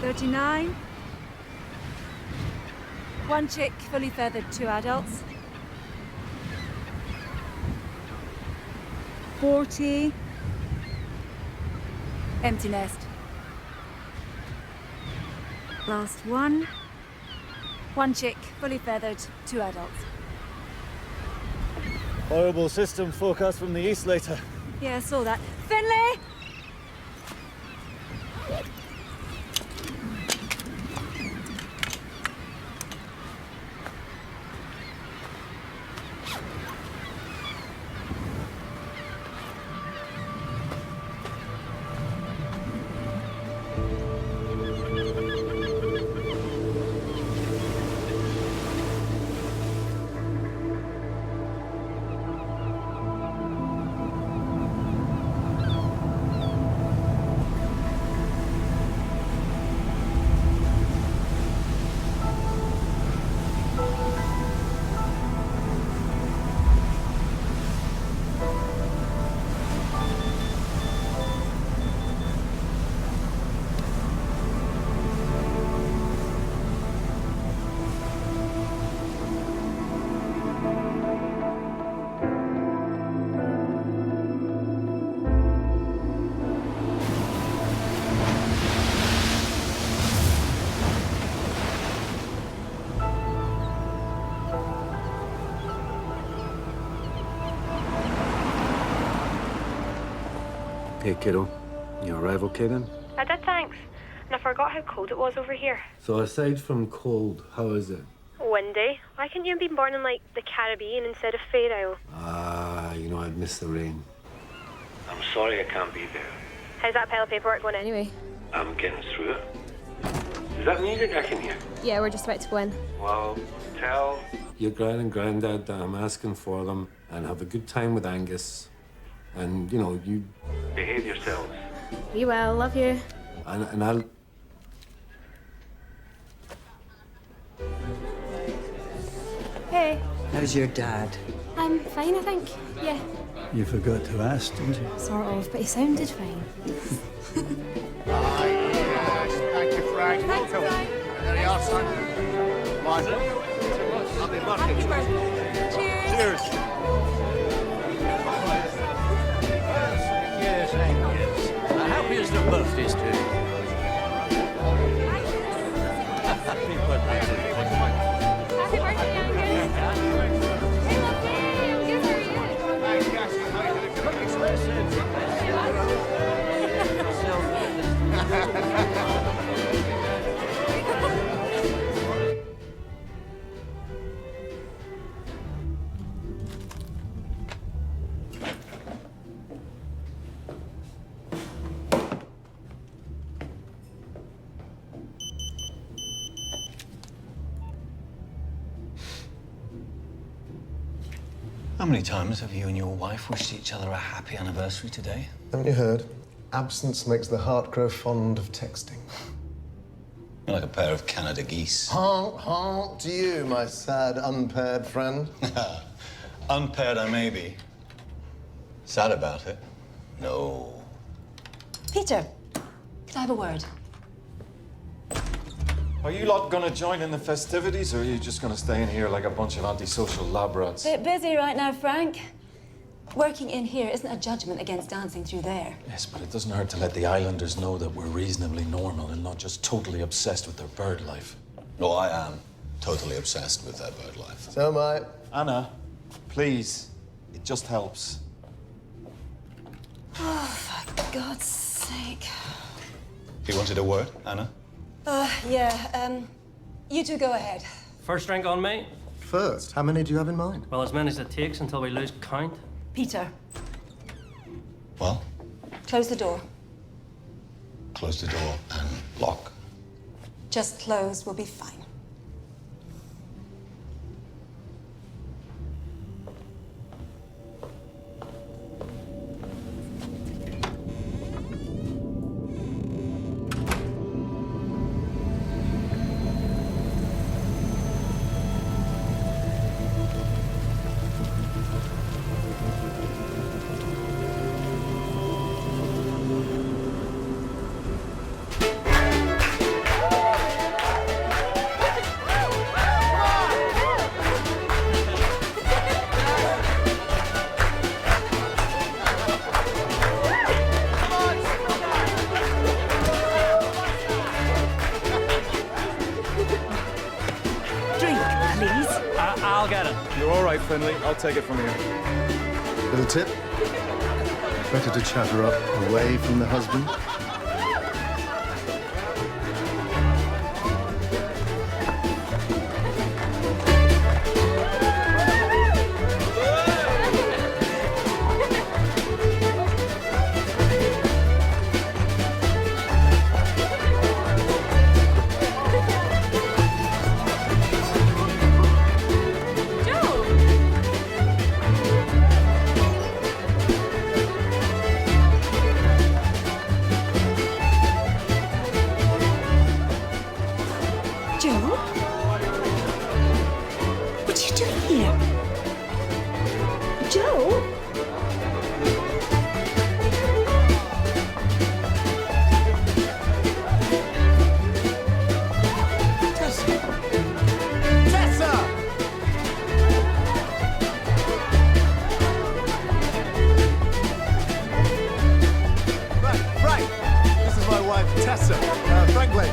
$39. One chick, fully feathered, 2 adults. $40. Empty nest. Last one. One chick, fully feathered, 2 adults. Horrible system forecast from the east later. Yeah, I saw that. Finley! Hey, kiddo. Your arrival okay then? I did, thanks. And I forgot how cold it was over here. So aside from cold, how is it? Windy. Why couldn't you have been born in, like, the Caribbean instead of Faroe? I'd miss the rain. I'm sorry I can't be there. How's that pile of paperwork going anyway? I'm getting through it. Is that music I can hear? Yeah, we're just about to go in. Well, tell... Your gran and granddad that I'm asking for them and have a good time with Angus. And, you... Behave yourselves. You will, love you. And I'll... Hey. How's your dad? I'm fine, I think. Yeah. You forgot to ask, didn't you? Sort of, but he sounded fine. Thank you, Frank. Thanks, Welcome. Frank. There you are, son. Pleasure. Happy birthday. Happy birthday. Cheers. Cheers. Yes, yes. How is the birthdays to you? Happy birthday. Happy birthday, Angus. Hey, lovely. I'm good, how are you? Thanks, Cassie. How you doing? Look expensive. How many times have you and your wife wished each other a happy anniversary today? Haven't you heard? Absence makes the heart grow fond of texting. You're like a pair of Canada geese. Honk, honk to you, my sad, unpaired friend. Unpaired I may be. Sad about it? No. Peter, could I have a word? Are you lot gonna join in the festivities, or are you just gonna stay in here like a bunch of antisocial lab rats? Bit busy right now, Frank. Working in here isn't a judgment against dancing through there. Yes, but it doesn't hurt to let the islanders know that we're reasonably normal and not just totally obsessed with their bird life. No, I am totally obsessed with that bird life. So am I. Anna, please. It just helps. Oh, for God's sake. You wanted a word, Anna? Yeah, you two go ahead. First drink on me? First, how many do you have in mind? Well, as many as it takes until we lose count. Peter, Well, close the door. close the door and lock. Just close, we'll be fine. Drink, please. I'll get it. You're all right, Finley. I'll take it from here. Little tip. Better to chat her up away from the husband. Joe? What are you doing here? Joe? Right. This is my wife, Tessa. Frankly.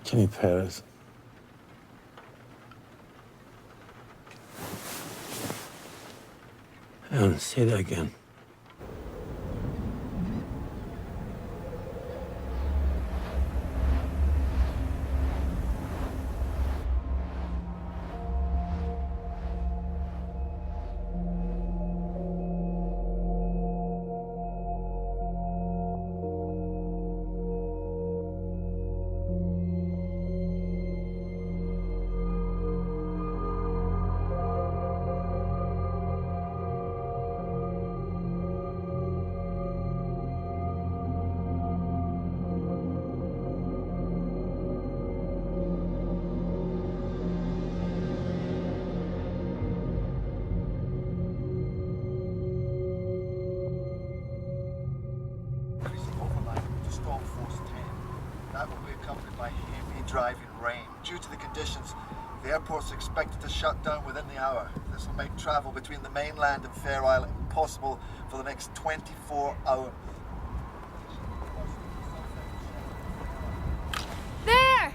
Jimmy Paris. Say that again. That will be accompanied by heavy driving rain. Due to the conditions, the airport's expected to shut down within the hour. This will make travel between the mainland and Fair Isle impossible for the next 24 hours. There!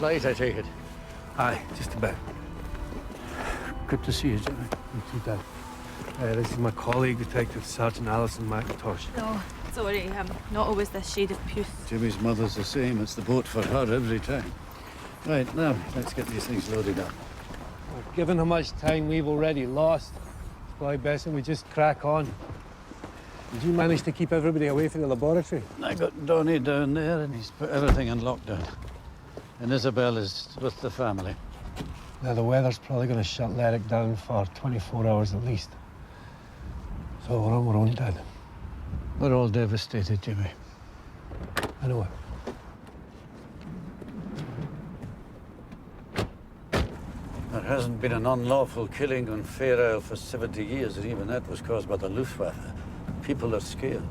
flight, I take it? Aye, just about. Good to see you, Jimmy. You too, Dad. This is my colleague, Detective Sergeant Alison McIntosh. No, sorry, I'm not always this shade of puce. Jimmy's mother's the same. It's the boat for her every time. Right, now, let's get these things loaded up. Well, given how much time we've already lost, it's probably best that we just crack on. Did you manage to keep everybody away from the laboratory? I got Donnie down there, and he's put everything in lockdown. And Isabel is with the family. Now, the weather's probably going to shut Lerrick down for 24 hours at least. So we're on our own, Dad. We're all devastated, Jimmy. I know it. There hasn't been an unlawful killing on Fair Isle for 70 years, and even that was caused by the Luftwaffe. People are scared.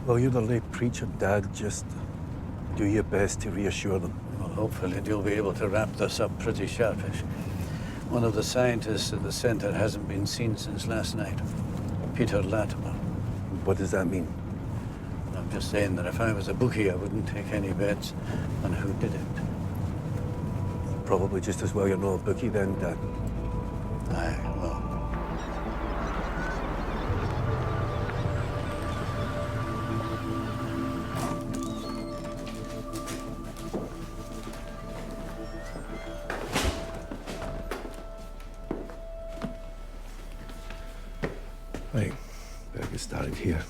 Well, you're the late preacher, Dad. Just do your best to reassure them. Well, hopefully you'll be able to wrap this up pretty sharpish. One of the scientists at the center hasn't been seen since last night. Peter Latimer. What does that mean? I'm just saying that if I was a bookie, I wouldn't take any bets on who did it. Probably just as well you're not a bookie then, Dad. Aye, well. Right, better get started here.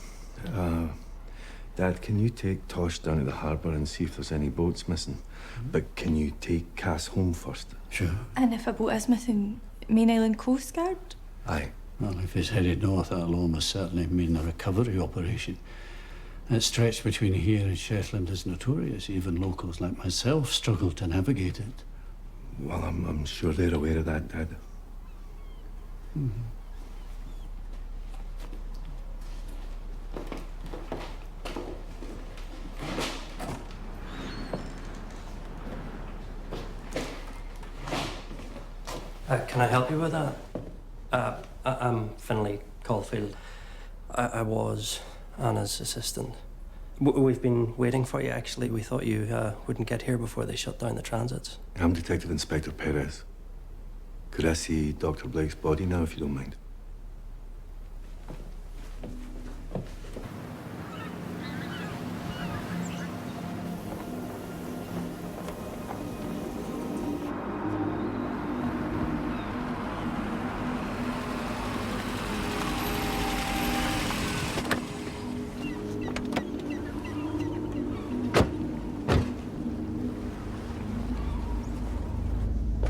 Dad, can you take Tosh down to the harbour and see if there's any boats missing? But can you take Cass home first? Sure. And if a boat is missing, Main Island Coast Guard? Aye. Well, if he's headed north, that'll almost certainly mean a recovery operation. That stretch between here and Shetland is notorious. Even locals like myself struggle to navigate it. Well, I'm sure they're aware of that, Dad. Mm-hmm. Can I help you with that? I'm Finlay Caulfield. I was Anna's assistant. We've been waiting for you, actually. We thought you wouldn't get here before they shut down the transits. I'm Detective Inspector Perez. Could I see Dr. Blake's body now, if you don't mind?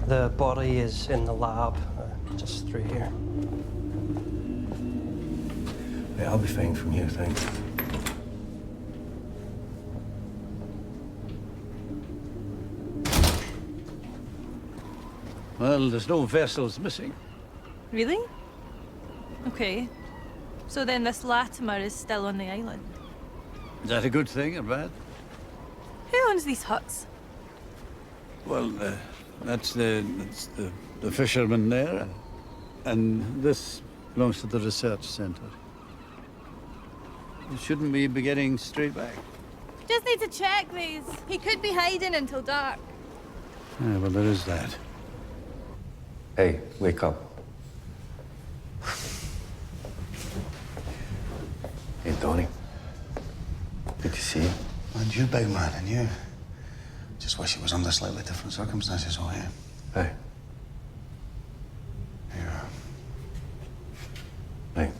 The body is in the lab, just through here. Yeah, I'll be fine from here, thanks. Well, there's no vessels missing. Really? Okay. So then this Latimer is still on the island. Is that a good thing or bad? Who owns these huts? Well, that's the fisherman there, and this belongs to the research center. Shouldn't we be getting straight back? Just need to check these. He could be hiding until dark. Yeah, well, there is that. Hey, wake up. Hey, Donnie. Good to see you. And you, big man, and you. Just wish it was under slightly different circumstances, oh yeah. Hey. Yeah. Hey.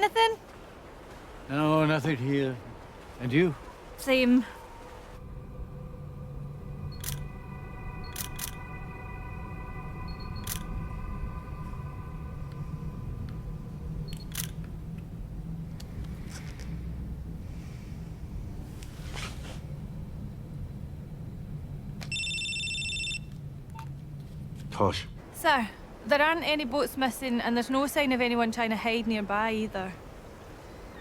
anything? No, nothing here. And you? Same. Tosh. Sir, there aren't any boats missing, and there's no sign of anyone trying to hide nearby either.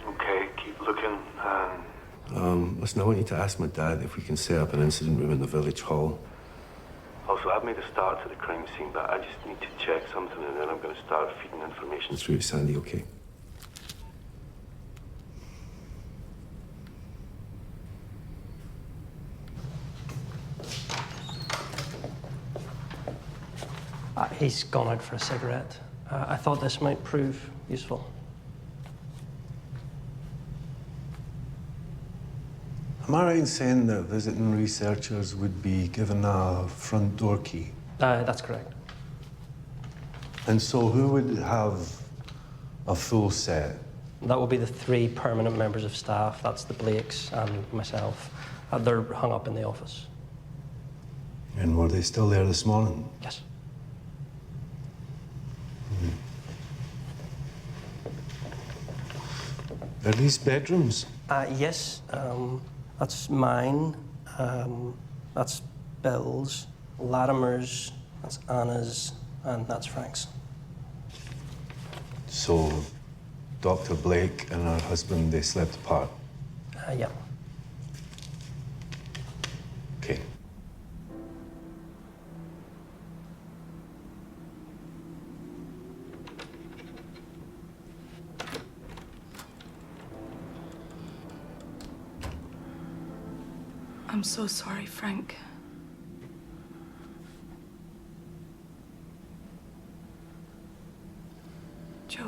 Okay, keep looking, and... Listen, I want you to ask my dad if we can set up an incident room in the village hall. Also, I've made a start to the crime scene, but I just need to check something, and then I'm going to start feeding information. Through Sandy, okay? He's gone out for a cigarette. I thought this might prove useful. Am I right in saying that visiting researchers would be given a front door key? That's correct. And so who would have a full set? That will be the 3 permanent members of staff. That's the Blakes and myself. They're hung up in the office. And were they still there this morning? Yes. Are these bedrooms? Yes. That's mine. That's Bill's. Latimer's. That's Anna's. And that's Frank's. So, Dr. Blake and her husband, they slept apart? Yeah. Okay. I'm so sorry, Frank. Joe.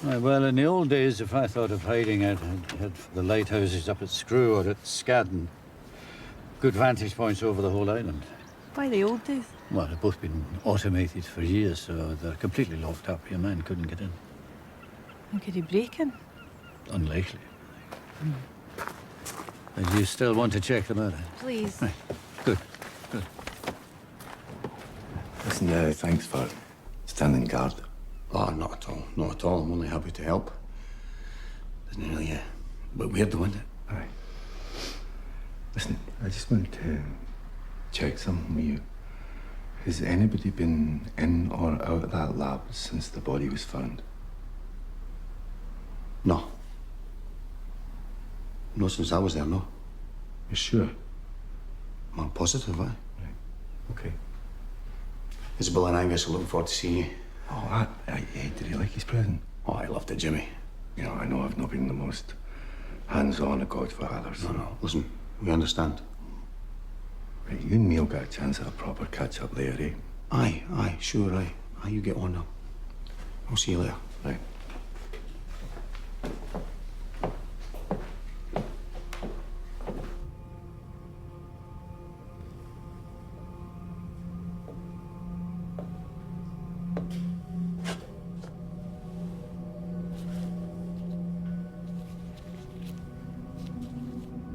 Right, well, in the old days, if I thought of hiding out, I'd head for the lighthouses up at Screw or at Scadden. Good vantage points over the whole island. Why the old days? Well, they've both been automated for years, so they're completely locked up. Your man couldn't get in. And could he break in? Unlikely. And you still want to check them out? Please. Right. Good. Good. Listen, thanks for standing guard. Oh, not at all. Not at all. I'm only happy to help. Isn't it really but weird though, isn't it? Aye. Listen, I just want to check something with you. Has anybody been in or out of that lab since the body was found? No. No, since I was there, no. You're sure? I'm positive, aye. Right. Okay. Isabel and Angus are looking forward to seeing you. Oh, did he like his present? Oh, I loved it, Jimmy. You know, I know I've not been the most hands-on of Godfathers. No. Listen, we understand. Right, you and me will get a chance at a proper catch-up later, eh? Aye, sure, aye. Aye, you get on now. I'll see you later. Right.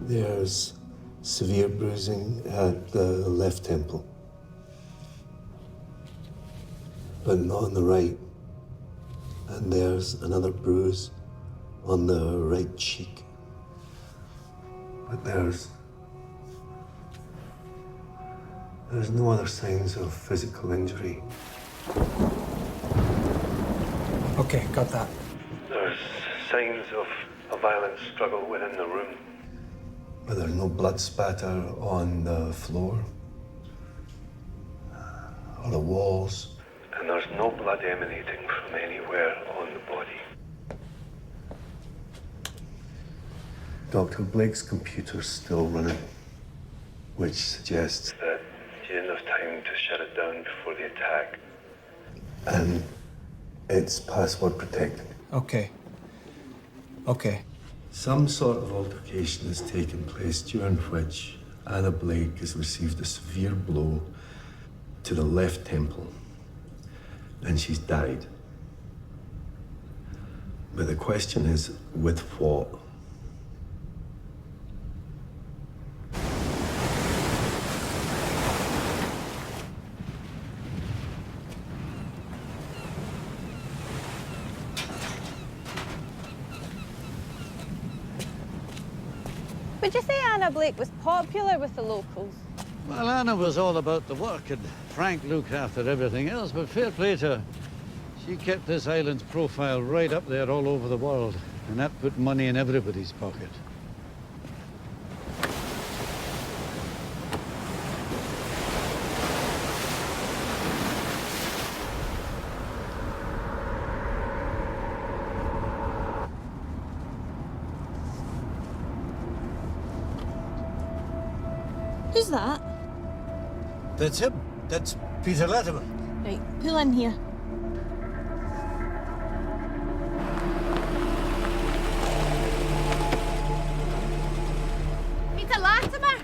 There's severe bruising at the left temple, but not on the right. And there's another bruise on the right cheek. But there's no other signs of physical injury. Okay, got that. There's signs of a violent struggle within the room. But there's no blood spatter on the floor or the walls. And there's no blood emanating from anywhere on the body. Dr. Blake's computer's still running, which suggests That you didn't have time to shut it down before the attack. and it's password protected. Okay. Some sort of altercation has taken place during which Anna Blake has received a severe blow to the left temple. And she's died. But the question is, with what? Would you say Anna Blake was popular with the locals? Well, Anna was all about the work, and Frank looked after everything else, but fair play to her. She kept this island's profile right up there all over the world, and that put money in everybody's pocket. Who's that? That's him. That's Peter Latimer. Right, pull in here. Peter Latimer!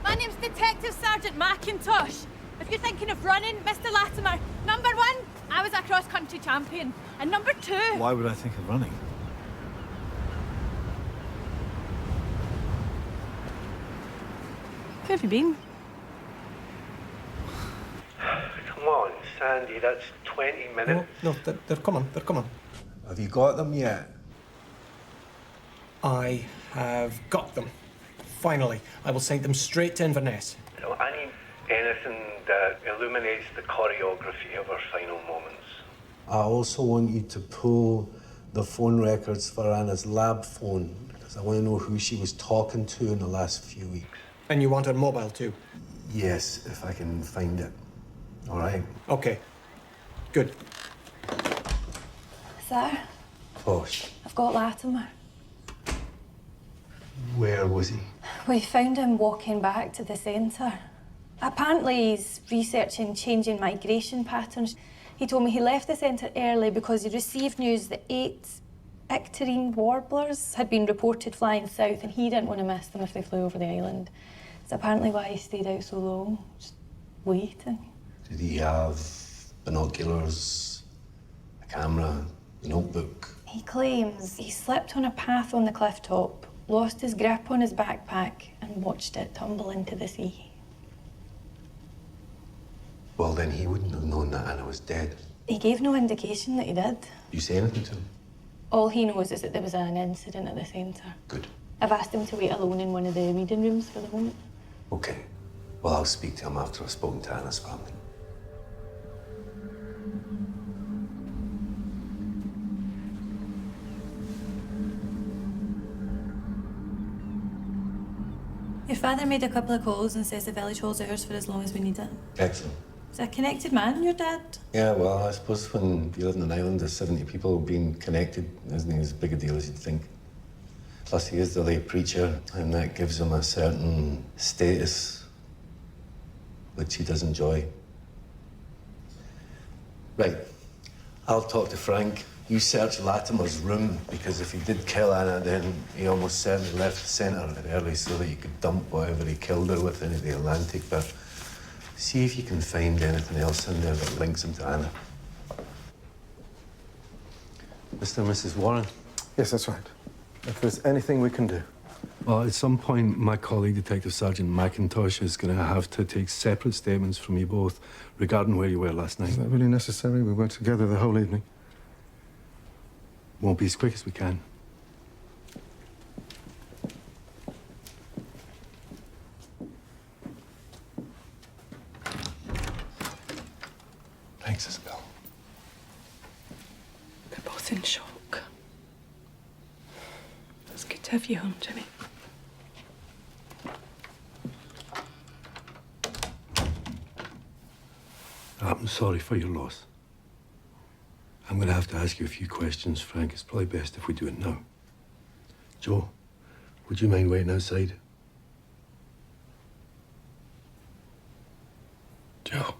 My name's Detective Sergeant McIntosh. If you're thinking of running, Mr. Latimer, number 1, I was a cross-country champion. And number 2... Why would I think of running? Where have you been? Come on, Sandy, that's 20 minutes. No, they're coming, they're coming. Have you got them yet? I have got them. Finally, I will send them straight to Inverness. I need anything that illuminates the choreography of our final moments. I also want you to pull the phone records for Anna's lab phone, because I want to know who she was talking to in the last few weeks. And you want her mobile too? Yes, if I can find it. All right? Okay. Good. Sir, Posh. I've got Latimer. Where was he? We found him walking back to the centre. Apparently he's researching changing migration patterns. He told me he left the centre early because he received news that 8 icterine warblers had been reported flying south, and he didn't want to miss them if they flew over the island. That's apparently why he stayed out so long, just waiting. Did he have binoculars, a camera, a notebook? He claims he slipped on a path on the cliff top, lost his grip on his backpack, and watched it tumble into the sea. Well, then he wouldn't have known that Anna was dead. He gave no indication that he did. You say anything to him? All he knows is that there was an incident at the centre. Good. I've asked him to wait alone in one of the reading rooms for the moment. Okay. Well, I'll speak to him after I've spoken to Anna's family. Your father made a couple of calls and says the village holds ours for as long as we need it. Excellent. He's a connected man, your dad. Yeah, well, I suppose when you live on an island of 70 people, being connected isn't as big a deal as you'd think. Plus, he is the lay preacher, and that gives him a certain status, which he does enjoy. Right. I'll talk to Frank. You search Latimer's room, because if he did kill Anna, then he almost certainly left the centre early so that you could dump whatever he killed her with into the Atlantic. But see if you can find anything else in there that links him to Anna. Mr. and Mrs. Warren? Yes, that's right. If there's anything we can do. Well, at some point, my colleague, Detective Sergeant McIntosh, is going to have to take separate statements from you both regarding where you were last night. Is that really necessary? We were together the whole evening. Won't be as quick as we can. Thanks, Isabel. We're both in shock. It's good to have you home, Jimmy. I'm sorry for your loss. I'm going to have to ask you a few questions, Frank. It's probably best if we do it now. Joe, would you mind waiting outside? Joe.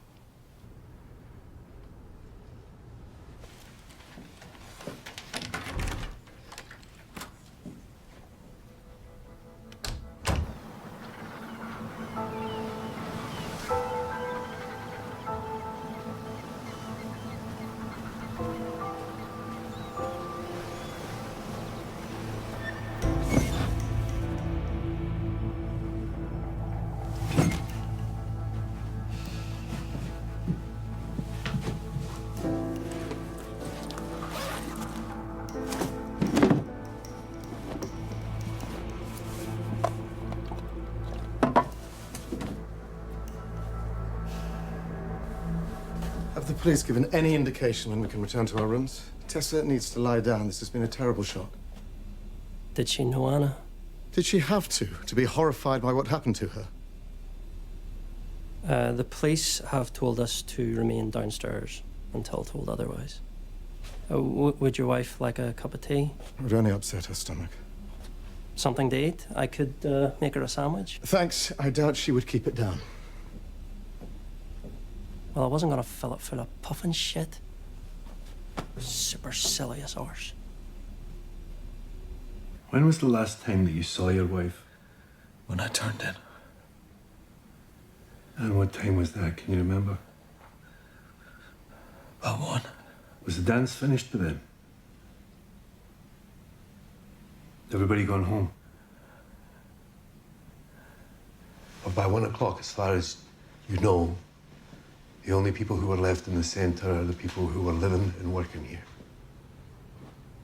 police given any indication when we can return to our rooms? Tessa needs to lie down. This has been a terrible shock. Did she know Anna? Did she have to be horrified by what happened to her? The police have told us to remain downstairs until told otherwise. Would your wife like a cup of tea? It would only upset her stomach. Something to eat? I could make her a sandwich. Thanks. I doubt she would keep it down. Well, I wasn't gonna fill it full of puffin shit. Supercilious arse. When was the last time that you saw your wife? When I turned in. And what time was that? Can you remember? About 1. Was the dance finished by then? Everybody gone home? But by 1 o'clock, as far as you know, the only people who were left in the centre are the people who were living and working here.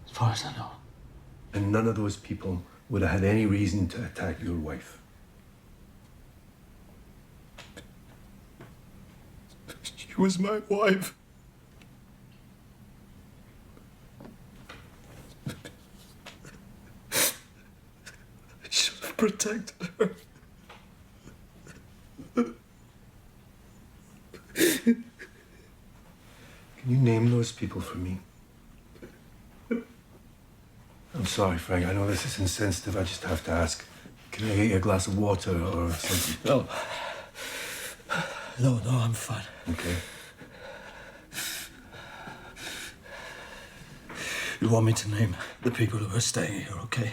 As far as I know. And none of those people would have had any reason to attack your wife. She was my wife. I should have protected her. Can you name those people for me? I'm sorry, Frank. I know this is insensitive. I just have to ask. Can I get you a glass of water or something? No, I'm fine. Okay. You want me to name the people who are staying here, okay?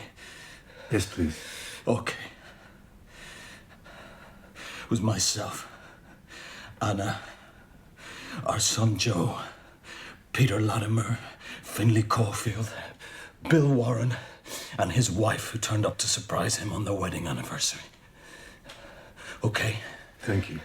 Yes, please. Okay. It was myself, Anna, our son Joe, Peter Latimer, Finlay Caulfield, Bill Warren, and his wife who turned up to surprise him on their wedding anniversary. Okay? Thank you.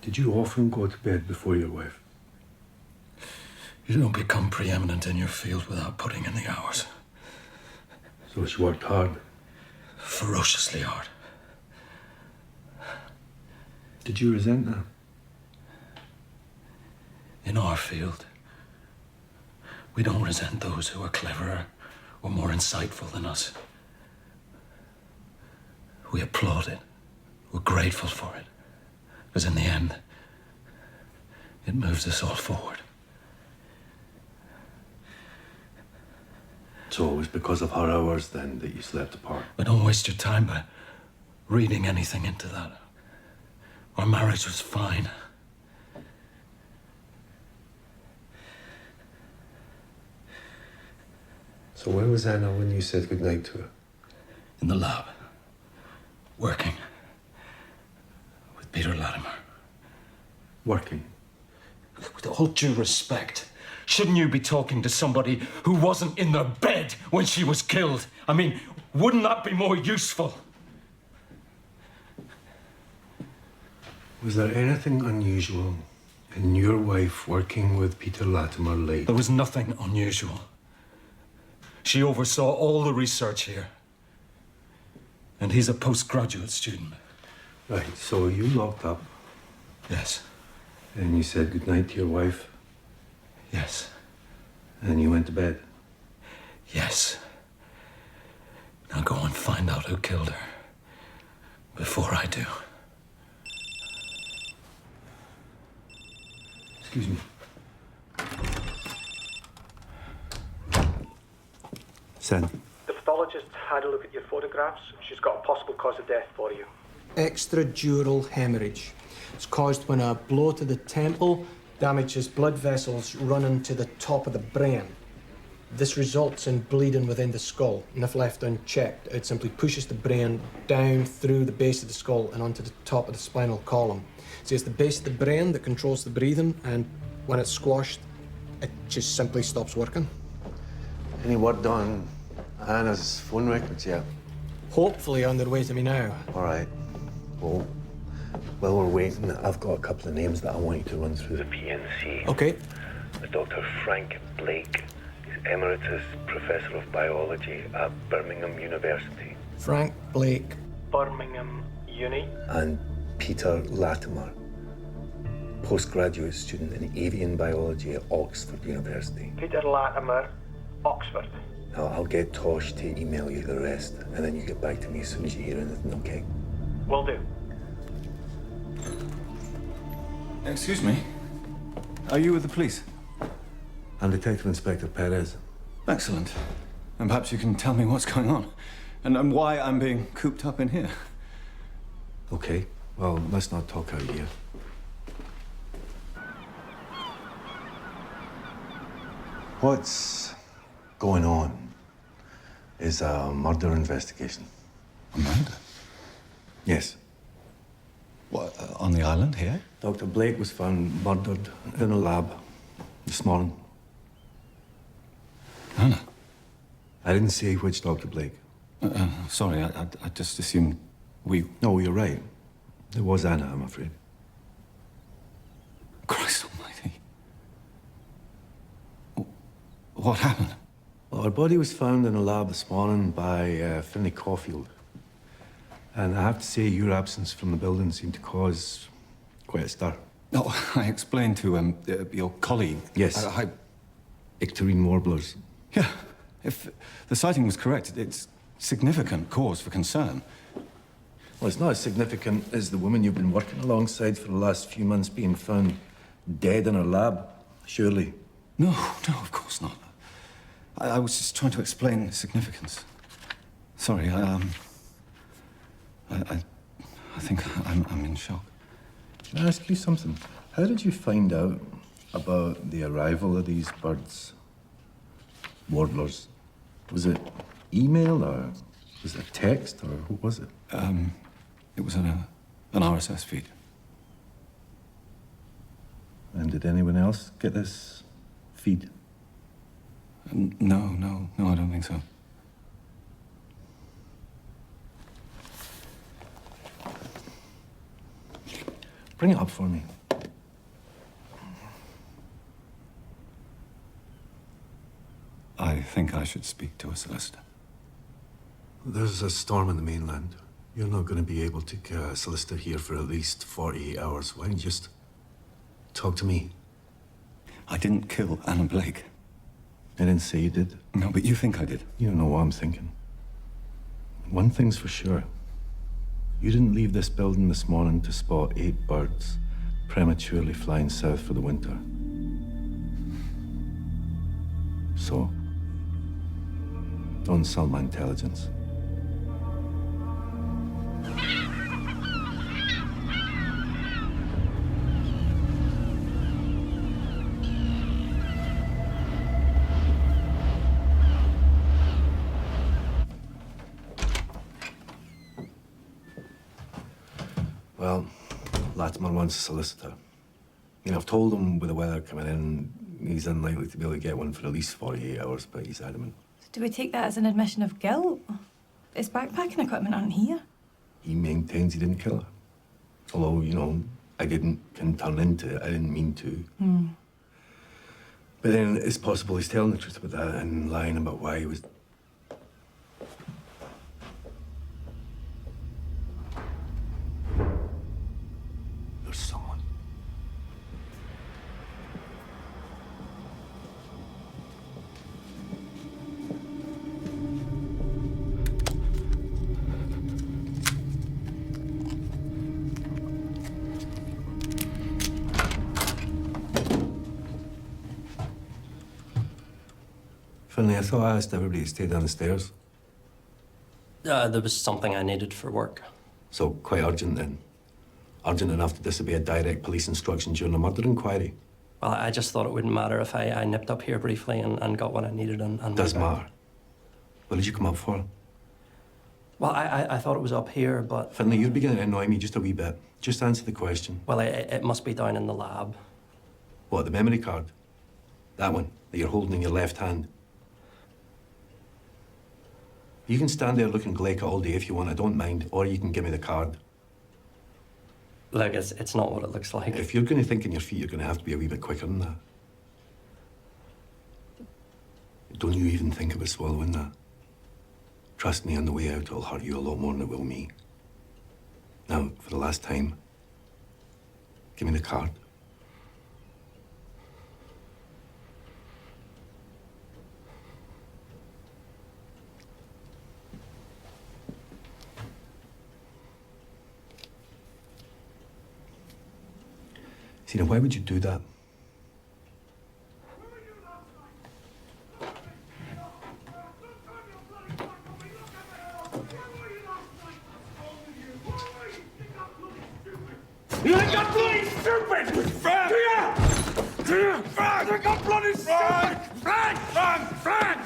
Did you often go to bed before your wife? You don't become preeminent in your field without putting in the hours. So she worked hard? Ferociously hard. Did you resent that? In our field, we don't resent those who are cleverer or more insightful than us. We applaud it. We're grateful for it. Because in the end, it moves us all forward. So it was because of her hours then that you slept apart? But don't waste your time by reading anything into that. Our marriage was fine. So where was Anna when you said goodnight to her? In the lab. Working. With Peter Latimer. Working? With all due respect, shouldn't you be talking to somebody who wasn't in their bed when she was killed? I mean, wouldn't that be more useful? Was there anything unusual in your wife working with Peter Latimer late? There was nothing unusual. She oversaw all the research here. And he's a postgraduate student. Right, so you locked up. Yes. And you said goodnight to your wife. Yes. And you went to bed. Yes. Now go and find out who killed her. Before I do. Excuse me. Send. The pathologist had a look at your photographs. She's got a possible cause of death for you. Extradural hemorrhage. It's caused when a blow to the temple damages blood vessels running to the top of the brain. This results in bleeding within the skull, and if left unchecked, it simply pushes the brain down through the base of the skull and onto the top of the spinal column. So it's the base of the brain that controls the breathing, and when it's squashed, it just simply stops working. Any word on Anna's phone records yet? Hopefully on their way to me now. All right. Well, while we're waiting, I've got a couple of names that I want you to run through the PNC. Okay. Dr. Frank Blake Emeritus Professor of Biology at Birmingham University. Frank Blake. Birmingham Uni. And Peter Latimer, postgraduate student in avian biology at Oxford University. Peter Latimer, Oxford. Now, I'll get Tosh to email you the rest, and then you get back to me as soon as you hear anything, okay? Will do. Excuse me. Are you with the police? I'm Detective Inspector Perez. Excellent. And perhaps you can tell me what's going on and why I'm being cooped up in here. Okay, well, let's not talk out here. What's going on is a murder investigation. A murder? Yes. What, on the island here? Dr. Blake was found murdered in a lab this morning. Anna? I didn't say which Dr. Blake. Sorry, I just assumed we... No, you're right. It was Anna, I'm afraid. Christ almighty. What happened? Well, her body was found in a lab this morning by Finlay Caulfield. And I have to say, your absence from the building seemed to cause quite a stir. Oh, I explained to your colleague. Yes. Icterine warblers. Yeah. If the sighting was correct, it's significant cause for concern. Well, it's not as significant as the woman you've been working alongside for the last few months being found dead in her lab, surely. No, of course not. I was just trying to explain the significance. Sorry, I think I'm in shock. Can I ask you something? How did you find out about the arrival of these birds? Warblers. Was it email or was it a text or what was it? It was an RSS feed. And did anyone else get this feed? No, I don't think so. Bring it up for me. I think I should speak to a solicitor. There's a storm on the mainland. You're not going to be able to get a solicitor here for at least 48 hours. Why don't you just talk to me? I didn't kill Anna Blake. I didn't say you did. No, but you think I did. You don't know what I'm thinking. One thing's for sure. You didn't leave this building this morning to spot 8 birds prematurely flying south for the winter. So, don't insult my intelligence. Well, Latimer wants a solicitor. You know, I've told him with the weather coming in, he's unlikely to be able to get one for at least 48 hours, but he's adamant. Do we take that as an admission of guilt? His backpacking equipment aren't here. He maintains he didn't kill her. Although, you know, I can turn into it. I didn't mean to. But then it's possible he's telling the truth about that and lying about why he was... There's someone. Finlay, I thought I asked everybody to stay downstairs. There was something I needed for work. So, quite urgent then. Urgent enough to disobey a direct police instruction during a murder inquiry. Well, I just thought it wouldn't matter if I nipped up here briefly and got what I needed and Does went back. matter. What did you come up for? Well, I thought it was up here, but... Finlay, you're beginning to annoy me just a wee bit. Just answer the question. Well, it must be down in the lab. What, the memory card? That one that you're holding in your left hand? You can stand there looking Glacier all day if you want, I don't mind, or you can give me the card. Look, it's not what it looks like. If you're going to think on your feet, you're going to have to be a wee bit quicker than that. Don't you even think about swallowing that. Trust me, on the way out, it'll hurt you a lot more than it will me. Now, for the last time, give me the card. See, now, why would you do that? You think I'm bloody stupid! Frank! Do you? Frank! You think I'm bloody stupid! Frank! Frank! Frank!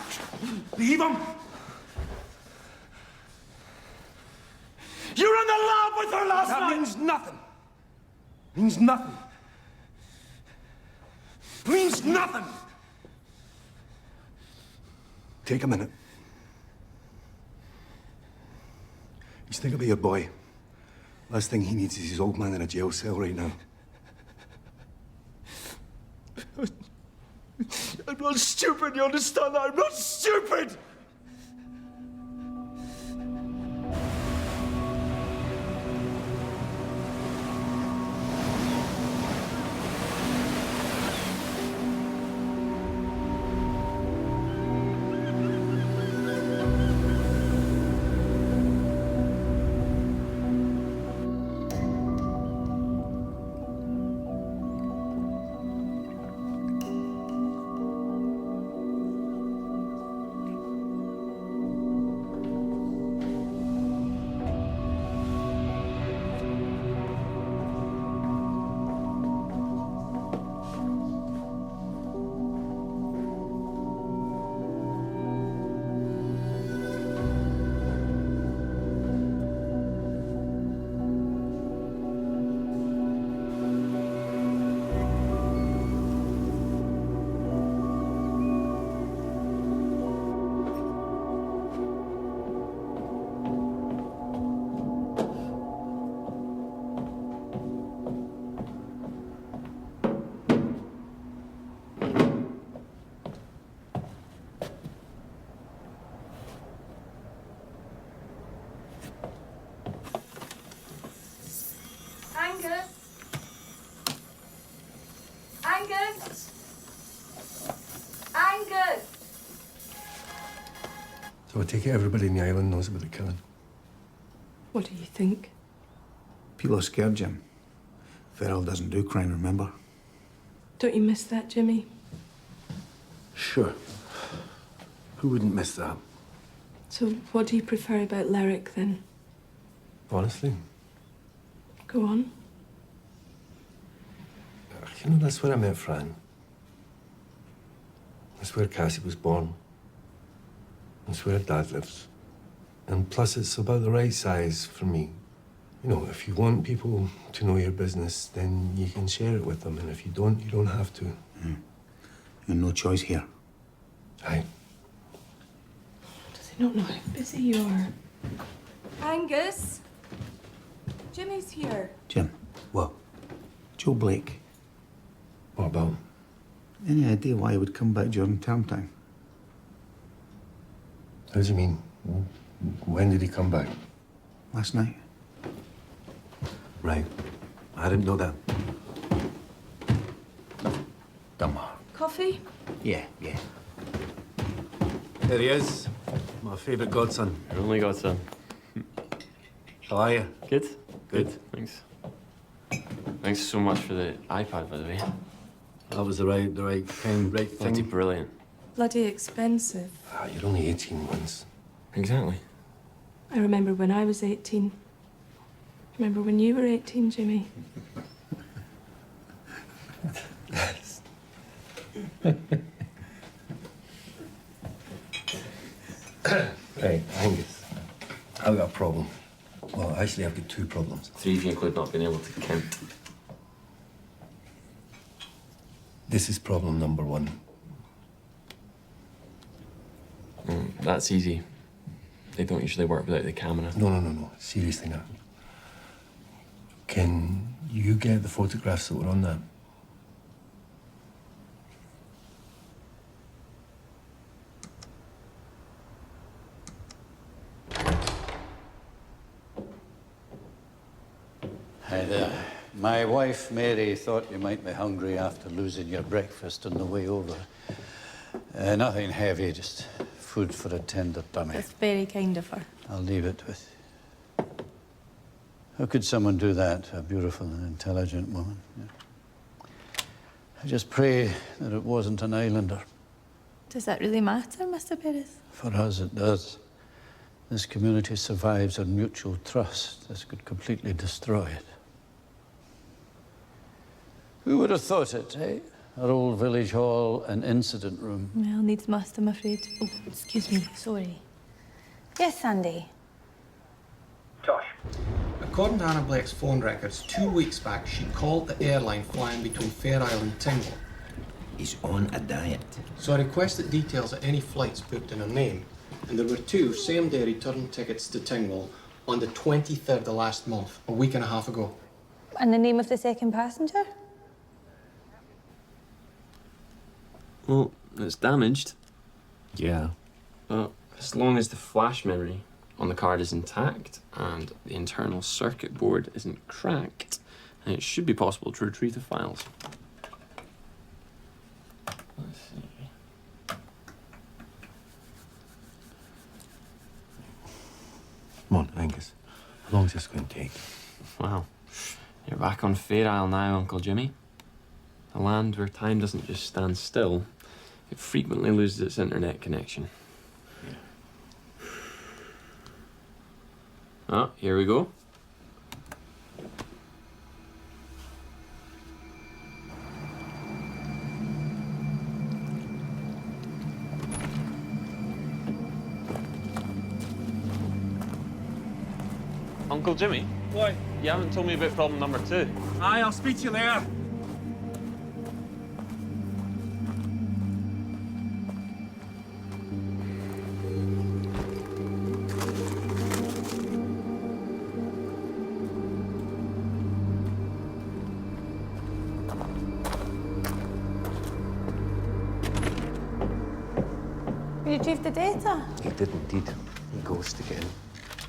Leave him! You were in the lab with her last night! That means nothing. Means nothing. Means nothing! Take a minute. Just think about your boy. Last thing he needs is his old man in a jail cell right now. I'm not stupid, you understand that? I'm not stupid! So I take it everybody in the island knows about the killing. What do you think? People are scared, Jim. Farrell doesn't do crime, remember? Don't you miss that, Jimmy? Sure. Who wouldn't miss that? So what do you prefer about Lyric, then? Honestly? Go on. You know, that's where I met Fran. That's where Cassie was born. That's where her dad lives. And plus, it's about the right size for me. You know, if you want people to know your business, then you can share it with them. And if you don't have to. You have no choice here. Aye. Does he not know how busy you are? Angus! Jimmy's here. Jim, what? Joe Blake. What about? Any idea why he would come back during term time? How do you mean? When did he come back? Last night. Right. I didn't know that. Coffee? Yeah. There he is. My favourite godson. Your only godson. How are you? Good. Thanks. Thanks so much for the iPad, by the way. That was the right thing. Bloody brilliant. Bloody expensive. You're only 18 once. Exactly. I remember when I was 18. Remember when you were 18, Jimmy? Right, Angus. I've got a problem. Well, actually, I've got two problems. 3 if you include not being able to count. This is problem number 1. That's easy. They don't usually work without the camera. No. Seriously now. Can you get the photographs that were on that? Hi there. My wife, Mary, thought you might be hungry after losing your breakfast on the way over. Nothing heavy, just food for a tender tummy. That's very kind of her. I'll leave it with you. How could someone do that to a beautiful and intelligent woman? Yeah. I just pray that it wasn't an islander. Does that really matter, Mr. Perez? For us, it does. This community survives on mutual trust. This could completely destroy it. Who would have thought it, eh? Our old village hall, an incident room. Well, needs must, I'm afraid. Oh, excuse me, sorry. Yes, Sandy. Tosh. According to Anna Blake's phone records, 2 weeks back, she called the airline flying between Fair Isle and Tingle. He's on a diet. So I requested details of any flights booked in her name, and there were 2 same-day return tickets to Tingle on the 23rd of last month, a week and a half ago. And the name of the second passenger? Well, it's damaged. Yeah. But as long as the flash memory on the card is intact and the internal circuit board isn't cracked, then it should be possible to retrieve the files. Let's see. Come on, Angus. How long is this going to take? Wow. You're back on Fair Isle now, Uncle Jimmy. A land where time doesn't just stand still, it frequently loses its internet connection. Oh, here we go. Uncle Jimmy? What? You haven't told me about problem number 2. Aye, I'll speak to you later. You retrieved the data? He did indeed. He ghosted again. Do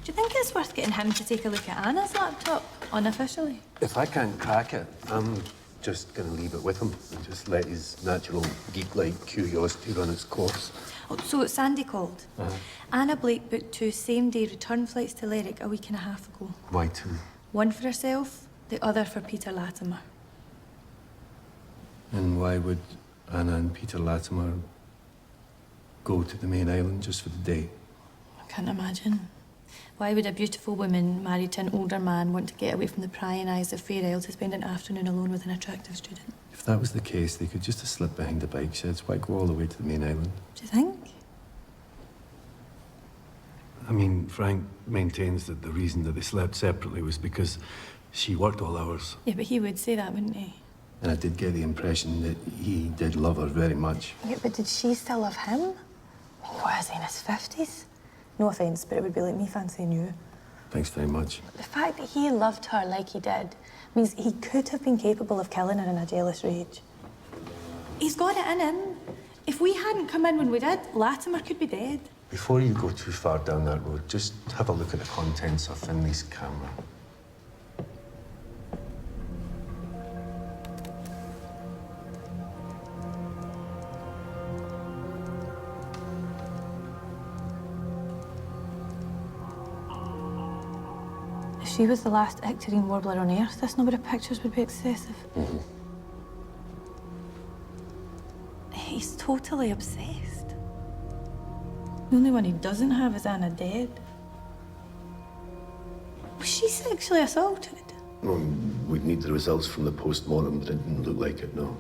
you think it's worth getting him to take a look at Anna's laptop, unofficially? If I can't crack it, I'm just going to leave it with him and just let his natural geek-like curiosity run its course. Oh, so Sandy called. Anna Blake booked 2 same-day return flights to Lerwick a week and a half ago. Why 2? One for herself, the other for Peter Latimer. And why would Anna and Peter Latimer go to the main island just for the day? I can't imagine. Why would a beautiful woman married to an older man want to get away from the prying eyes of Fair Isle to spend an afternoon alone with an attractive student? If that was the case, they could just have slipped behind the bike sheds. Why go all the way to the main island? Do you think? I mean, Frank maintains that the reason that they slept separately was because she worked all hours. Yeah, but he would say that, wouldn't he? And I did get the impression that he did love her very much. Yeah, but did she still love him? What is he, in his 50s? No offence, but it would be like me fancying you. Thanks very much. The fact that he loved her like he did means he could have been capable of killing her in a jealous rage. He's got it in him. If we hadn't come in when we did, Latimer could be dead. Before you go too far down that road, just have a look at the contents of Finley's camera. If she was the last Icterine warbler on Earth, this number of pictures would be excessive. He's totally obsessed. The only one he doesn't have is Anna dead. Was she sexually assaulted? Well, we'd need the results from the post-mortem, but it didn't look like it, no.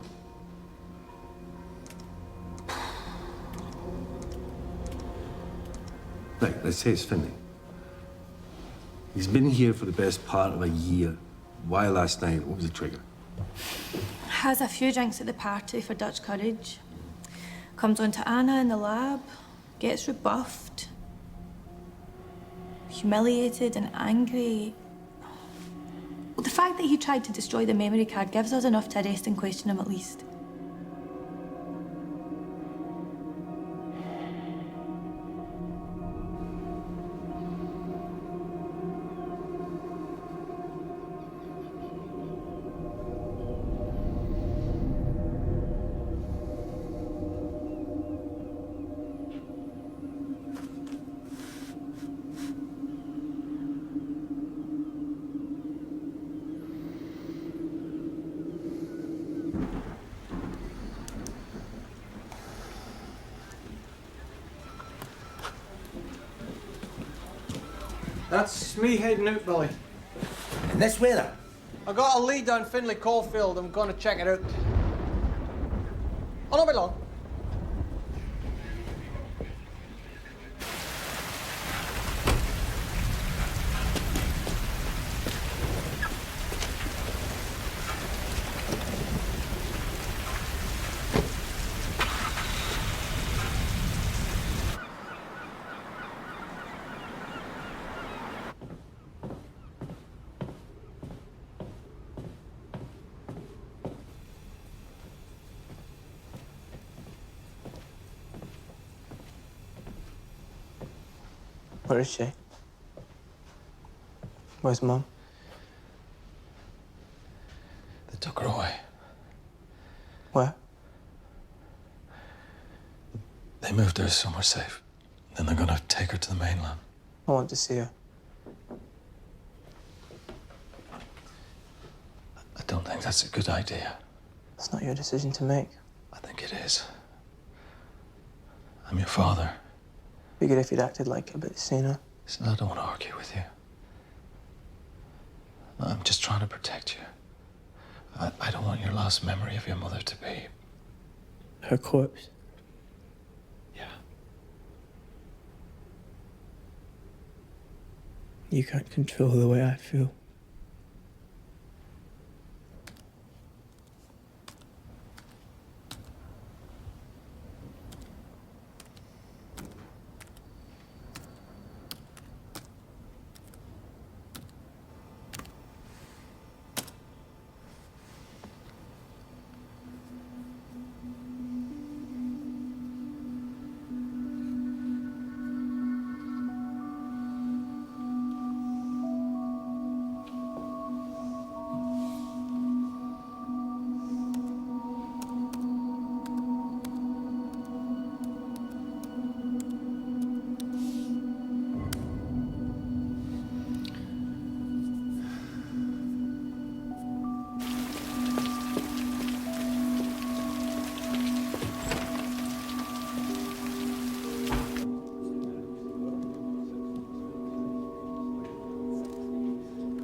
Right, let's say it's Finley. He's been here for the best part of a year. Why last night? What was the trigger? Has a few drinks at the party for Dutch courage. Comes on to Anna in the lab. Gets rebuffed. Humiliated and angry. Well, the fact that he tried to destroy the memory card gives us enough to arrest and question him at least. That's me heading out, Billy. In this weather? I got a lead on Finlay Caulfield. I'm gonna check it out. I'll not be long. Where is she? Where's Mum? They took her away. Where? They moved her somewhere safe. Then they're gonna take her to the mainland. I want to see her. I don't think that's a good idea. It's not your decision to make. I think it is. I'm your father. Be good if you'd acted like it a bit sooner. Listen, I don't want to argue with you. I'm just trying to protect you. I don't want your last memory of your mother to be... Her corpse? Yeah. You can't control the way I feel.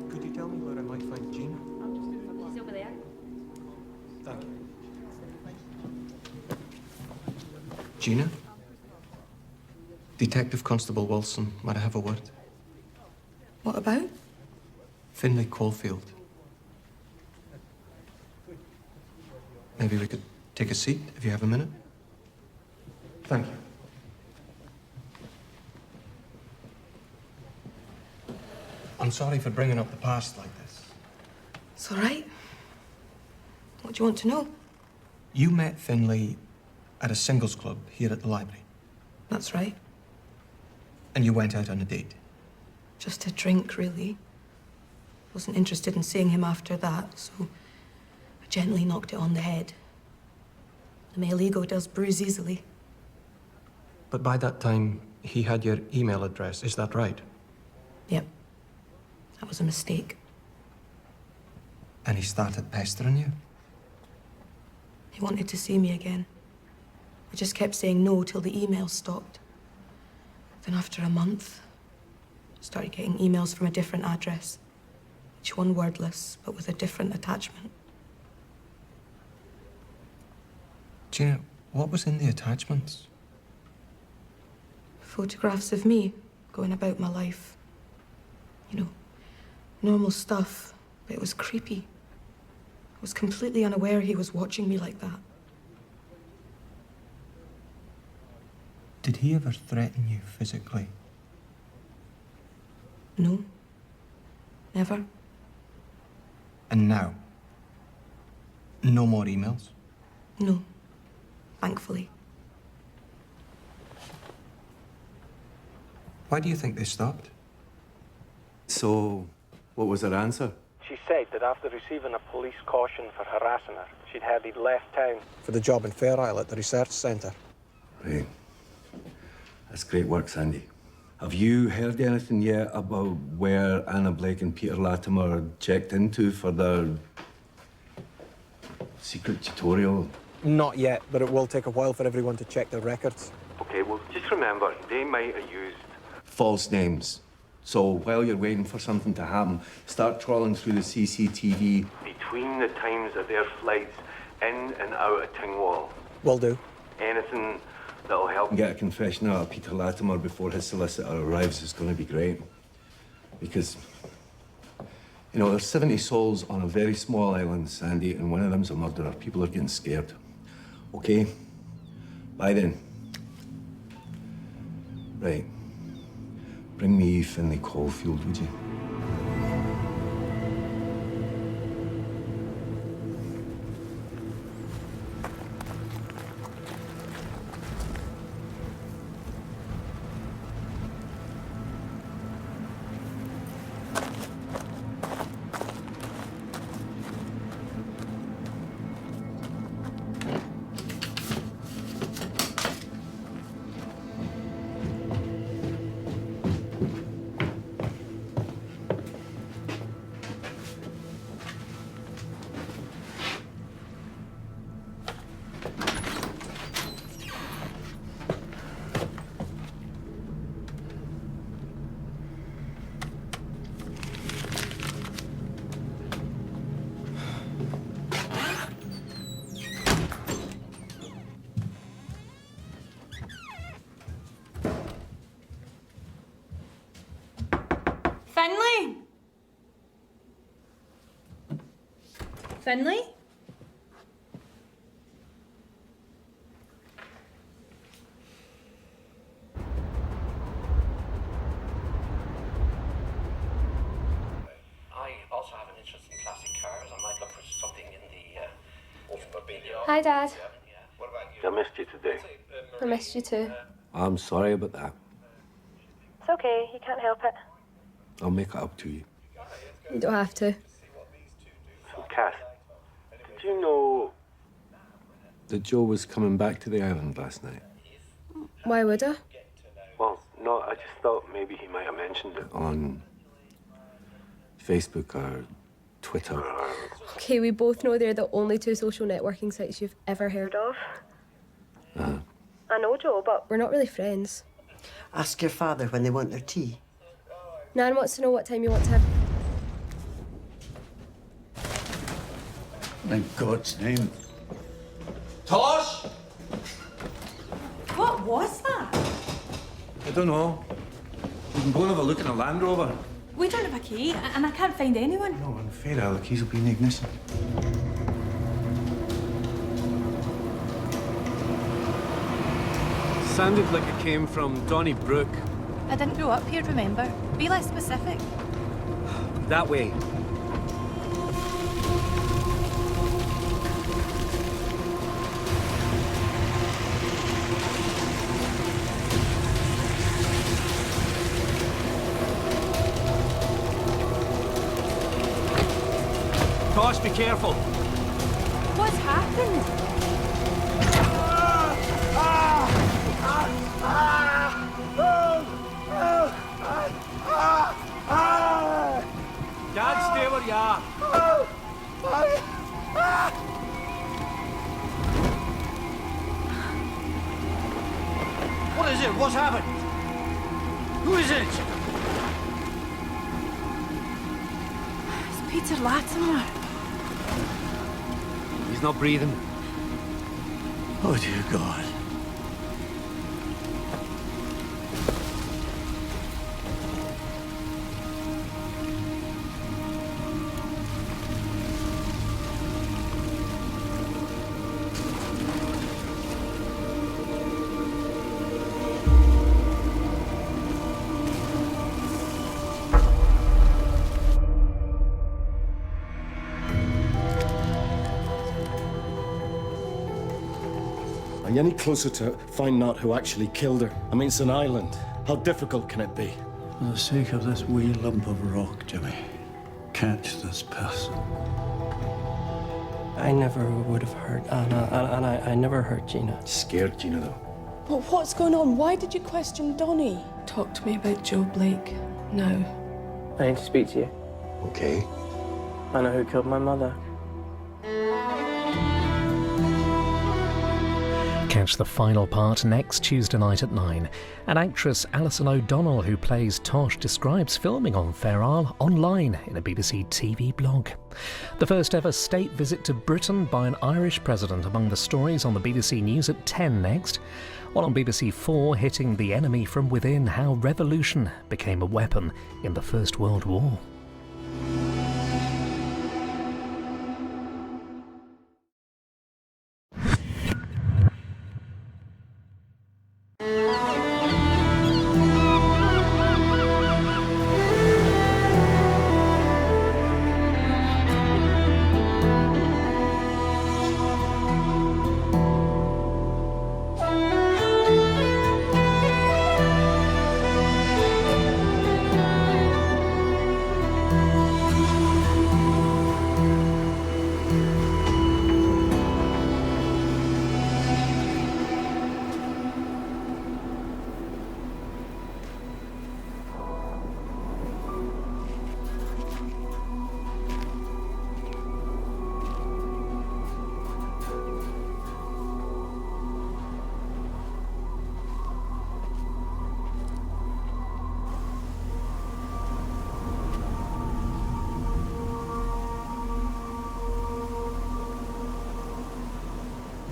Could you tell me where I might find Gina? She's over there. Thank you. Gina? Detective Constable Wilson, might I have a word? What about? Finlay Caulfield. Maybe we could take a seat if you have a minute? Thank you. I'm sorry for bringing up the past like this. It's all right. What do you want to know? You met Finlay at a singles club here at the library, That's right. and you went out on a date. Just a drink, really. Wasn't interested in seeing him after that, so I gently knocked it on the head. The male ego does bruise easily. But by that time, he had your email address, is that right? Yep. That was a mistake. And he started pestering you? He wanted to see me again. I just kept saying no till the emails stopped. Then after a month, I started getting emails from a different address. Each one wordless, but with a different attachment. Gina, what was in the attachments? Photographs of me going about my life. You know, normal stuff, but it was creepy. I was completely unaware he was watching me like that. Did he ever threaten you physically? No. Never. And now? No more emails? No. Thankfully. Why do you think they stopped? So, what was her answer? She said that after receiving a police caution for harassing her, she'd heard he'd left town. For the job in Fair Isle at the research centre. Right. That's great work, Sandy. Have you heard anything yet about where Anna Blake and Peter Latimer checked into for their secret tutorial? Not yet, but it will take a while for everyone to check their records. Okay, well, just remember, they might have used... False names. So while you're waiting for something to happen, start trawling through the CCTV. Between the times of their flights in and out of Tingwall. Will do. Anything that'll help. Get a confession out of Peter Latimer before his solicitor arrives is going to be great. Because, you know, there's 70 souls on a very small island, Sandy, and one of them's a murderer. People are getting scared. Okay? Bye then. Right. Bring me Finlay Caulfield, would you? Finlay? Finlay? I also have an interest in classic cars. I might look for something in the automobile. Hi, Dad. I missed you today. I missed you too. I'm sorry about that. It's okay, you can't help it. I'll make it up to you. You don't have to. So, Cass, did you know That Joe was coming back to the island last night? Why would I? Well, no, I just thought maybe he might have mentioned it. On Facebook or Twitter. Okay, we both know they're the only two social networking sites you've ever heard of. I know, Joe, but we're not really friends. Ask your father when they want their tea. Nan wants to know what time you want to have... In God's name. Tosh! What was that? I don't know. We can go and have a look at the Land Rover. We don't have a key, and I can't find anyone. No, unfair, the keys will be in the ignition. Sounded like it came from Donnybrook. I didn't grow up here, remember? Be less specific. That way. Tosh, be careful. What's happened? Dad, stay where you are. What is it? What's happened? Who is it? It's Peter Latimer. He's not breathing. Oh, dear God. Are you any closer to finding out who actually killed her? I mean, it's an island. How difficult can it be? For the sake of this wee lump of rock, Jimmy, catch this person. I never would have hurt Anna, and I never hurt Gina. Scared Gina, though. But what's going on? Why did you question Donnie? Talk to me about Joe Blake now. I need to speak to you. Okay. I know who killed my mother. Catch the final part next Tuesday night at 9. And actress Alison O'Donnell, who plays Tosh, describes filming on Fair Isle online in a BBC TV blog. The first ever state visit to Britain by an Irish president among the stories on the BBC News at 10 next. While on BBC 4, hitting the enemy from within, how revolution became a weapon in the First World War.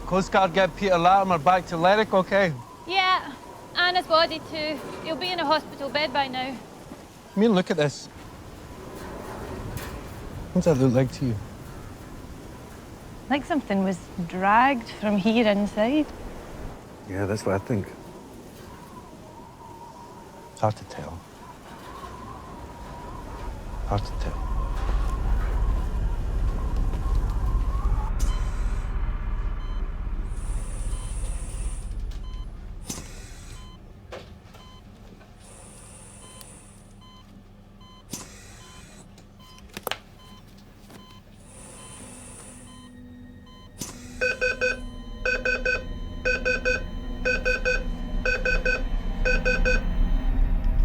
Coast Guard get Peter Latimer back to Lerwick, okay? Yeah, and his body too. He'll be in a hospital bed by now. I mean, look at this. What's that look like to you? Like something was dragged from here inside. Yeah, that's what I think. It's hard to tell. Hard to tell.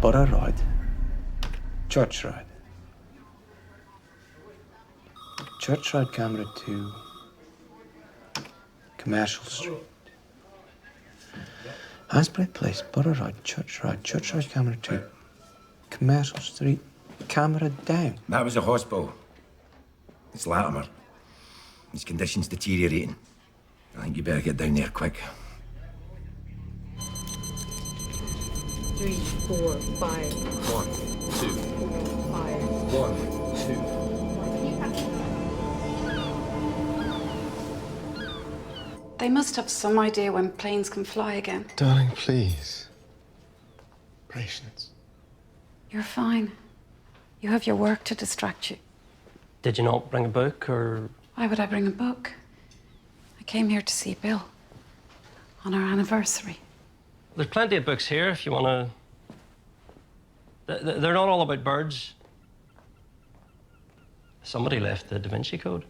Borough Road. Church Road. Church Road, camera 2. Commercial Street. Asbury Place, Borough Road, Church Road, camera 2. Commercial Street, camera down. That was a hospital. It's Latimer. His condition's deteriorating. I think you better get down there quick. 3, 4, 5. 1, 2. 5. 1, 2. They must have some idea when planes can fly again. Darling, please. Patience. You're fine. You have your work to distract you. Did you not bring a book, or...? Why would I bring a book? I came here to see Bill. On our anniversary. There's plenty of books here if you want to... They're not all about birds. Somebody left the Da Vinci Code.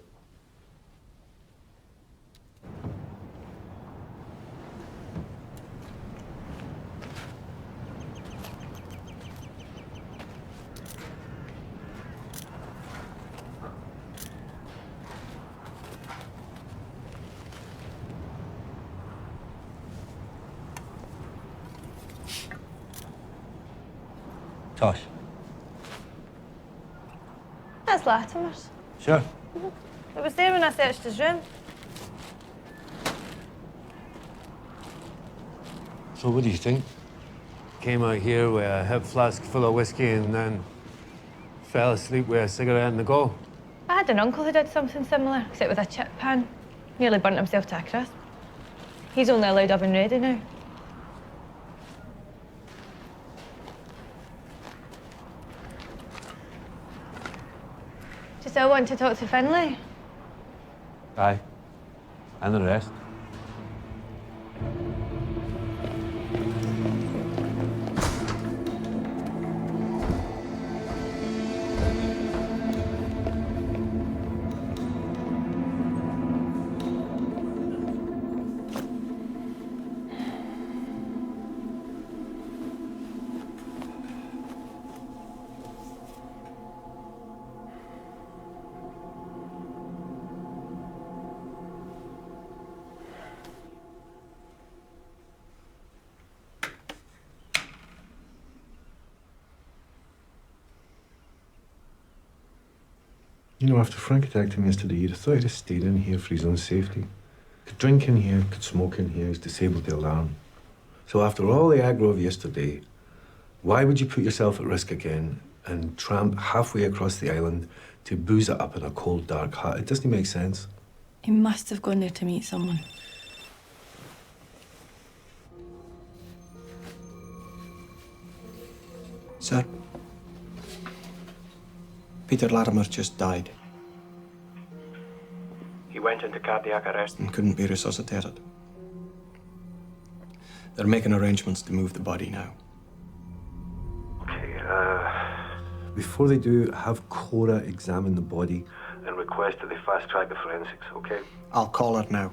Tosh. That's Latimer's. Sure. It was there when I searched his room. So what do you think? Came out here with a hip flask full of whiskey and then fell asleep with a cigarette in the go. I had an uncle who did something similar, except with a chip pan. Nearly burnt himself to a crisp. He's only allowed oven ready now. Do you still want to talk to Finlay? Aye. And the rest. You know, after Frank attacked him yesterday, you'd have thought he'd have stayed in here for his own safety. Could drink in here, could smoke in here, he's disabled the alarm. So after all the aggro of yesterday, why would you put yourself at risk again and tramp halfway across the island to booze it up in a cold, dark hut? It doesn't make sense. He must have gone there to meet someone. Sir, Peter Latimer just died. He went into cardiac arrest. And couldn't be resuscitated. They're making arrangements to move the body now. Okay, before they do, have Cora examine the body. And request that they fast-track the forensics, okay? I'll call her now.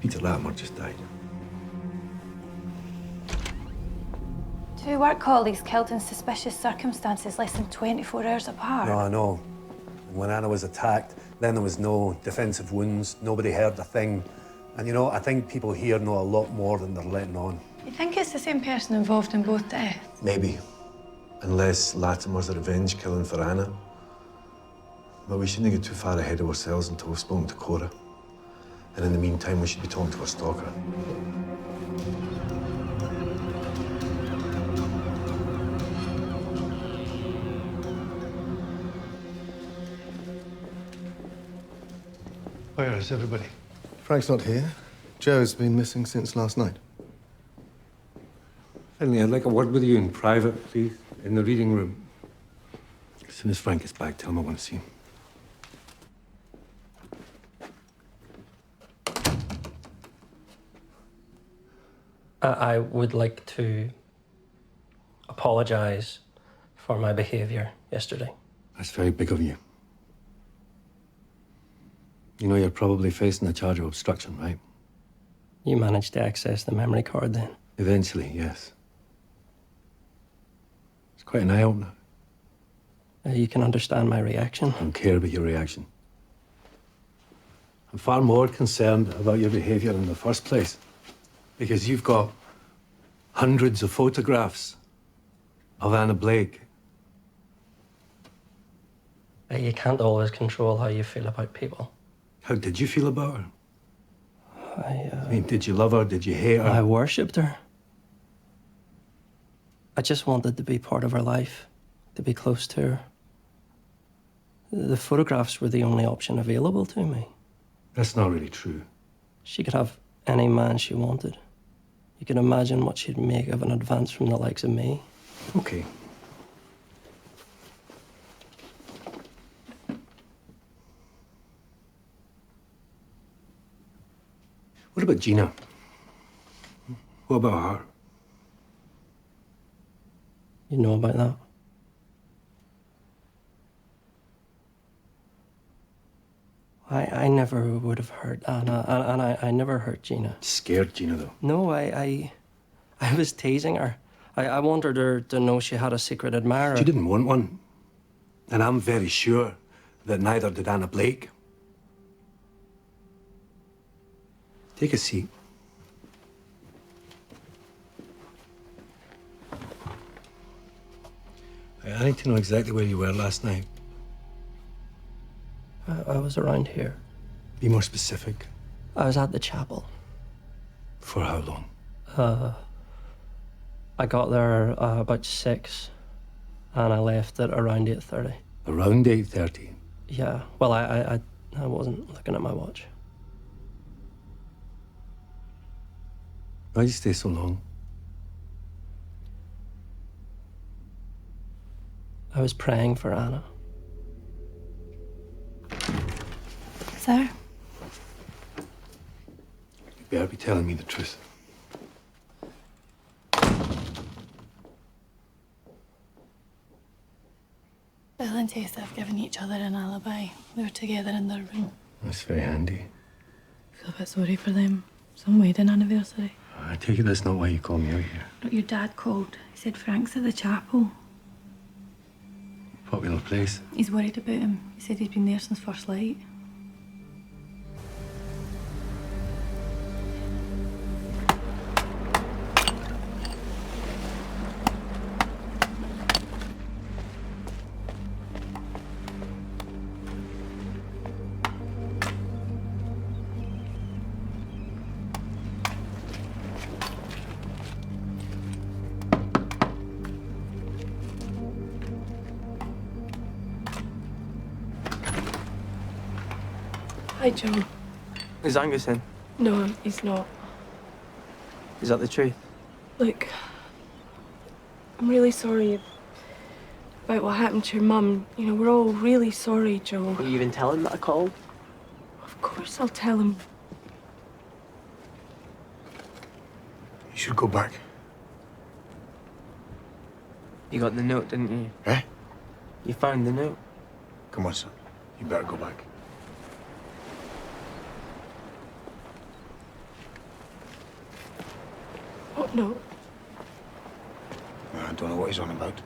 Peter Latimer just died. Two work colleagues killed in suspicious circumstances less than 24 hours apart. No, I know. When Anna was attacked, then there was no defensive wounds. Nobody heard a thing. And you know, I think people here know a lot more than they're letting on. You think it's the same person involved in both deaths? Maybe. Unless Latimer's a revenge killing for Anna. But we shouldn't get too far ahead of ourselves until we've spoken to Cora. And in the meantime, we should be talking to our stalker. Where is everybody? Frank's not here. Joe's been missing since last night. Finley, I'd like a word with you in private, please. In the reading room. As soon as Frank gets back, tell him I want to see him. I would like to apologise for my behaviour yesterday. That's very big of you. You know, you're probably facing a charge of obstruction, right? You managed to access the memory card then? Eventually, yes. It's quite an eye-opener. You can understand my reaction. I don't care about your reaction. I'm far more concerned about your behaviour in the first place. Because you've got hundreds of photographs of Anna Blake. You can't always control how you feel about people. How did you feel about her? I mean, did you love her? Did you hate her? I worshipped her. I just wanted to be part of her life, to be close to her. The photographs were the only option available to me. That's not really true. She could have any man she wanted. You can imagine what she'd make of an advance from the likes of me. Okay. What about Gina? What about her? You know about that? I never would have hurt Anna, and I never hurt Gina. Scared Gina, though? No, I was teasing her. I wanted her to know she had a secret admirer. She didn't want one. And I'm very sure that neither did Anna Blake. Take a seat. I need to know exactly where you were last night. I was around here. Be more specific. I was at the chapel. For how long? I got there about 6, and I left at around 8:30. Around 8:30? Yeah. Well, I wasn't looking at my watch. Why'd you stay so long? I was praying for Anna. Sir? You better be telling me the truth. Bill and Tessa have given each other an alibi. They were together in their room. That's very handy. I feel a bit sorry for them. Some wedding anniversary. I take it that's not why you called me out here. Look, your dad called. He said Frank's at the chapel. Popular place. He's worried about him. He said he's been there since first light. Hi, Joe. Is Angus in? No, he's not. Is that the truth? Look, I'm really sorry about what happened to your mum. You know, we're all really sorry, Joe. Will you even tell him that I called? Of course I'll tell him. You should go back. You got the note, didn't you? Eh? You found the note? Come on, son. You better go back. What note? I don't know what he's on about.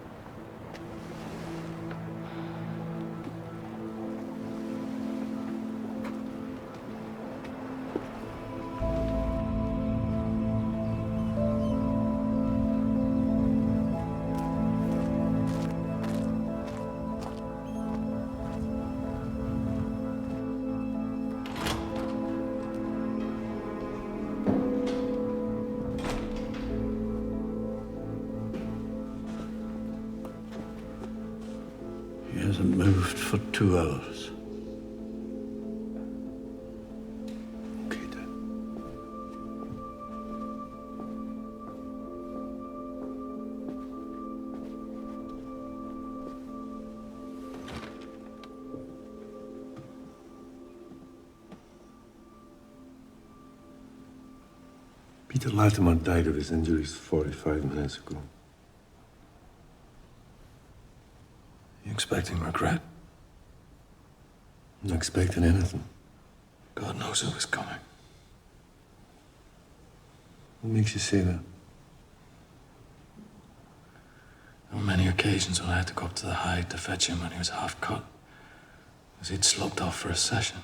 He hasn't moved for 2 hours. Okay, Dad. Peter Latimer died of his injuries 45 minutes ago. You expecting regret? Not expecting anything. God knows it was coming. What makes you say that? There were many occasions when I had to go up to the hide to fetch him when he was half cut, as he'd sloped off for a session.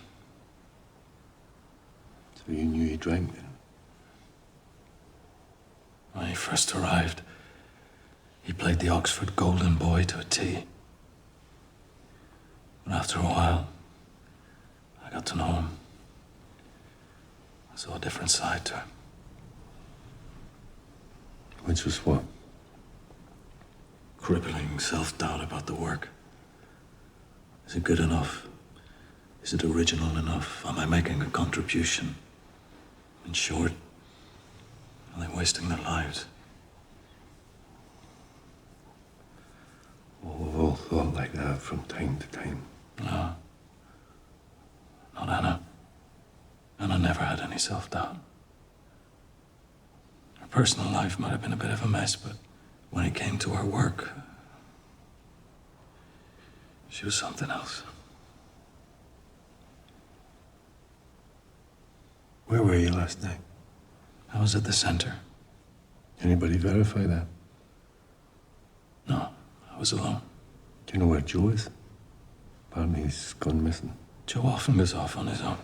So you knew he drank then? When he first arrived, he played the Oxford Golden Boy to a T. But after a while, I got to know him. I saw a different side to him. Which was what? Crippling self-doubt about the work. Is it good enough? Is it original enough? Am I making a contribution? In short, are they wasting their lives? Oh, we've all thought like that from time to time. No. Not Anna. Anna never had any self-doubt. Her personal life might have been a bit of a mess, but when it came to her work, she was something else. Where were you last night? I was at the center. Anybody verify that? No, I was alone. Do you know where Joe is? Apparently he's gone missing. Joe often goes off on his own.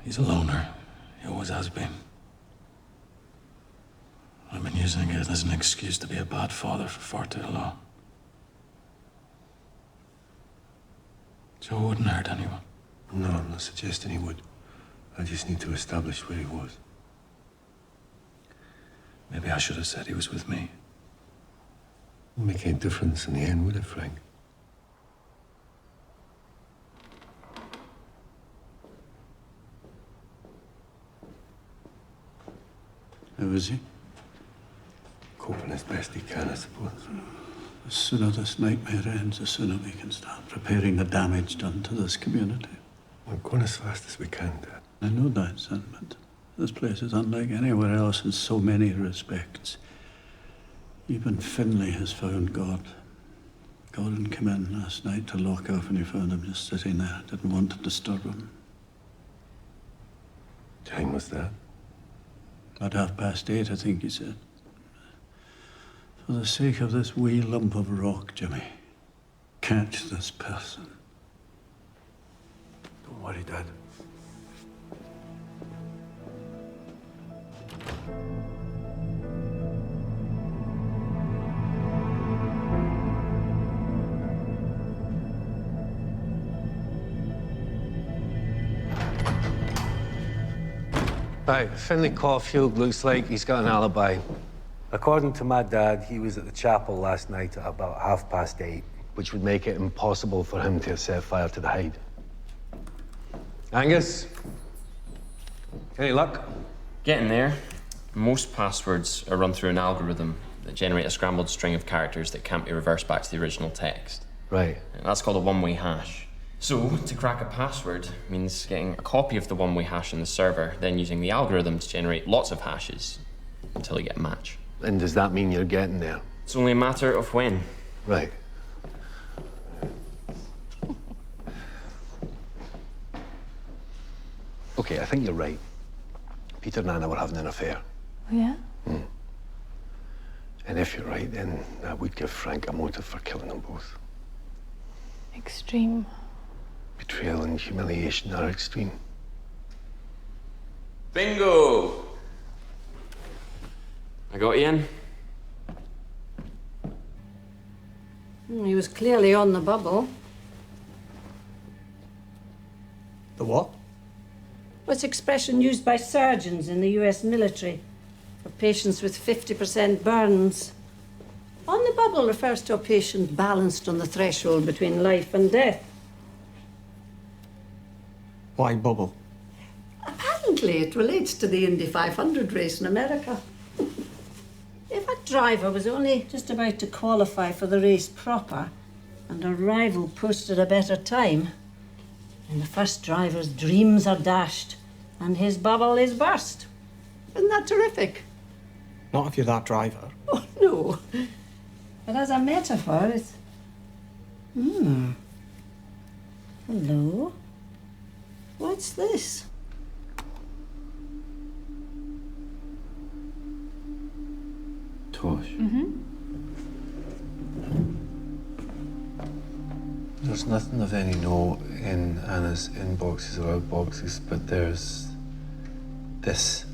He's a loner. He always has been. I've been using it as an excuse to be a bad father for far too long. Joe wouldn't hurt anyone. No, I'm not suggesting he would. I just need to establish where he was. Maybe I should have said he was with me. Wouldn't make any difference in the end, would it, Frank? Who is he? Coping as best he can, I suppose. The sooner this nightmare ends, the sooner we can start preparing the damage done to this community. We're going as fast as we can, Dad. I know that, son, but this place is unlike anywhere else in so many respects. Even Finlay has found God. Gordon came in last night to lock up and he found him just sitting there. Didn't want to disturb him. Time was that? About 8:30, I think he said. For the sake of this wee lump of rock, Jimmy, catch this person. Don't worry, Dad. Right, Finlay Caulfield looks like he's got an alibi. According to my dad, he was at the chapel last night at about 8:30. Which would make it impossible for him to have set fire to the hide. Angus? Any luck? Getting there. Most passwords are run through an algorithm that generate a scrambled string of characters that can't be reversed back to the original text. Right. And that's called a one-way hash. So, to crack a password means getting a copy of the one-way hash in the server, then using the algorithm to generate lots of hashes until you get a match. And does that mean you're getting there? It's only a matter of when. Right. Okay, I think you're right. Peter and Anna were having an affair. Oh, yeah? And if you're right, then that would give Frank a motive for killing them both. Extreme. Betrayal and humiliation are extreme. Bingo! I got you in. He was clearly on the bubble. The what? It's an expression used by surgeons in the US military for patients with 50% burns. On the bubble refers to a patient balanced on the threshold between life and death. Why bubble? Apparently, it relates to the Indy 500 race in America. If a driver was only just about to qualify for the race proper and a rival posted a better time, then the first driver's dreams are dashed and his bubble is burst. Isn't that terrific? Not if you're that driver. Oh, no. But as a metaphor, it's... Hello? What's this? Tosh. There's nothing of any note in Anna's inboxes or outboxes, but there's this.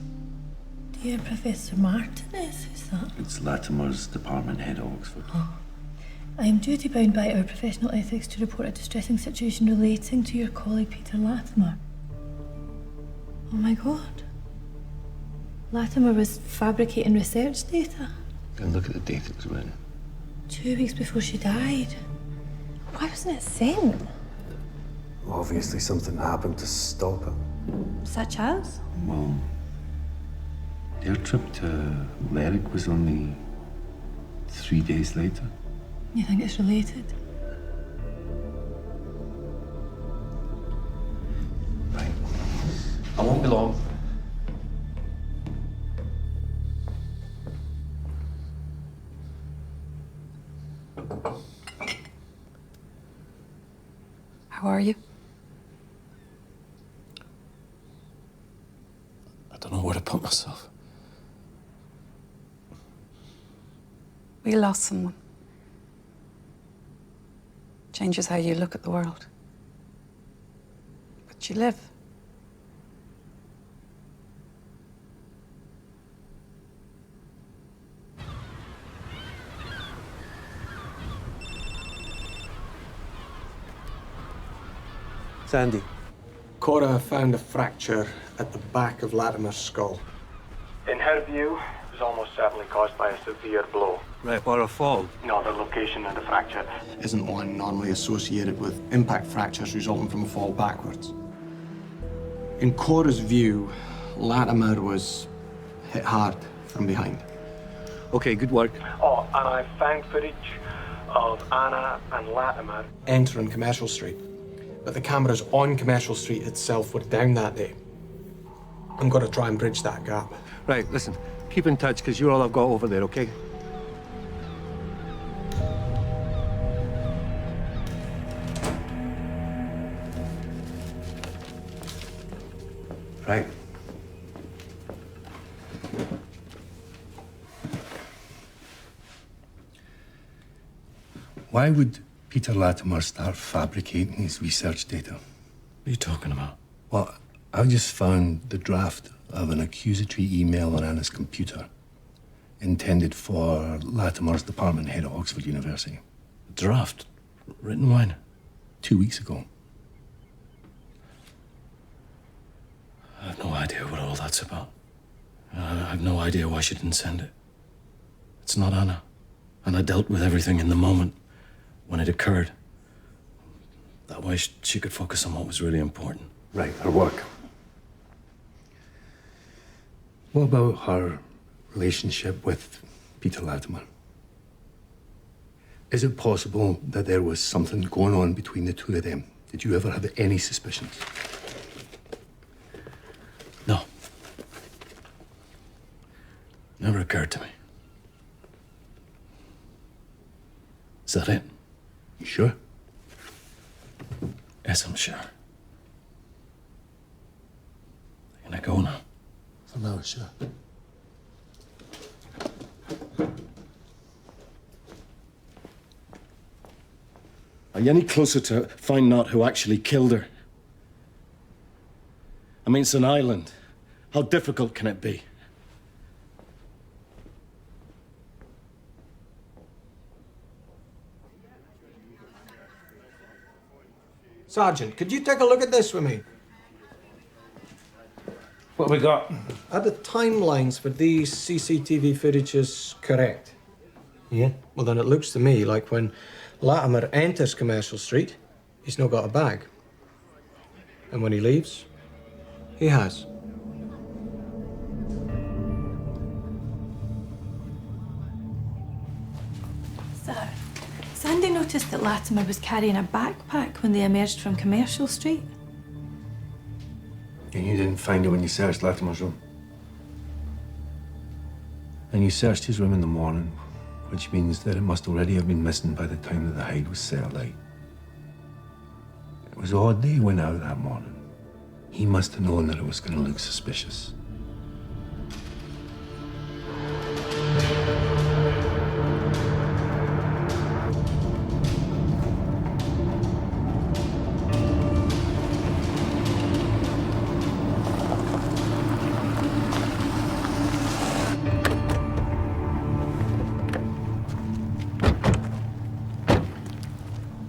Dear Professor Martinez, who's that? It's Latimer's department head at Oxford. I am duty-bound by our professional ethics to report a distressing situation relating to your colleague Peter Latimer. Oh my God. Latimer was fabricating research data And look at the date it was written. 2 weeks before she died. Why wasn't it sent? Obviously something happened to stop it. Such as? Well, their trip to Lerwick was only 3 days later. You think it's related? I won't be long. How are you? I don't know where to put myself. We lost someone. Changes how you look at the world. But you live. Sandy. Cora found a fracture at the back of Latimer's skull. In her view, it was almost certainly caused by a severe blow. Right, or a fall? No, the location of the fracture. Isn't one normally associated with impact fractures resulting from a fall backwards? In Cora's view, Latimer was hit hard from behind. Okay, good work. Oh, and I found footage of Anna and Latimer. Entering Commercial Street. But the cameras on Commercial Street itself were down that day. I'm going to try and bridge that gap. Right, listen, keep in touch, because you're all I've got over there, okay? Right. Why would Peter Latimer start fabricating his research data? What are you talking about? Well, I just found the draft of an accusatory email on Anna's computer intended for Latimer's department head at Oxford University. A draft? Written when? 2 weeks ago. I have no idea what all that's about. I have no idea why she didn't send it. It's not Anna. And I dealt with everything in the moment when it occurred. That way she could focus on what was really important. Right, her work. What about her relationship with Peter Latimer? Is it possible that there was something going on between the two of them? Did you ever have any suspicions? No. Never occurred to me. Is that it? You sure? Yes, I'm sure. Can I go now? For now, sure. Are you any closer to finding out who actually killed her? I mean, it's an island. How difficult can it be? Sergeant, could you take a look at this with me? What have we got? Are the timelines for these CCTV footages correct? Yeah. Well, then it looks to me like when Latimer enters Commercial Street, he's not got a bag. And when he leaves, he has. Sir, Sandy noticed that Latimer was carrying a backpack when they emerged from Commercial Street. And you didn't find it when you searched Latimer's room? And you searched his room in the morning, which means that it must already have been missing by the time that the hide was set alight. It was odd that he went out that morning. He must have known that it was going to look suspicious.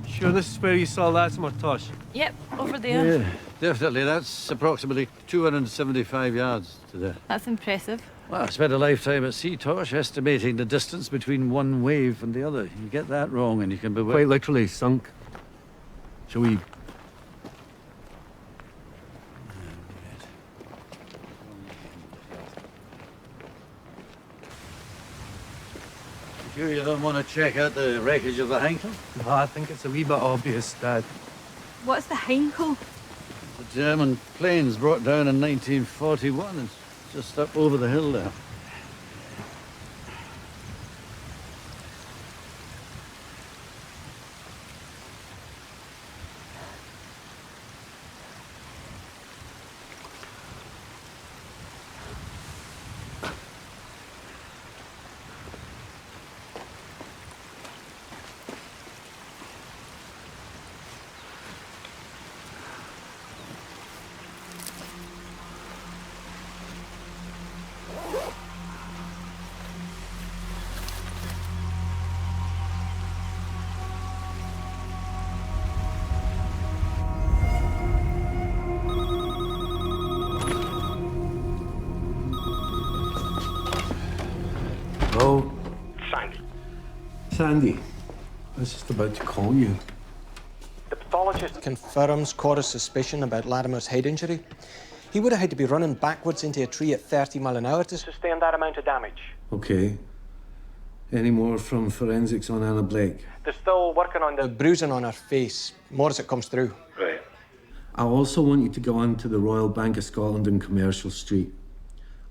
Sure this is where you saw Latimer, Tosh? Yep, over there. Yeah, definitely. That's approximately 275 yards to there. That's impressive. Well, I spent a lifetime at sea, Tosh, estimating the distance between one wave and the other. You get that wrong and you can be... Quite literally sunk. Shall we... Sure you don't want to check out the wreckage of the Henkel? No, I think it's a wee bit obvious, Dad. What's the Henkel? The German planes brought down in 1941. It's just up over the hill there. Hello? Sandy. Sandy, I was just about to call you. The pathologist confirms Cora's suspicion about Latimer's head injury. He would have had to be running backwards into a tree at 30 mile an hour to sustained that amount of damage. Okay. Any more from forensics on Anna Blake? They're still working on the bruising on her face, more as it comes through. Right. I also want you to go on to the Royal Bank of Scotland in Commercial Street.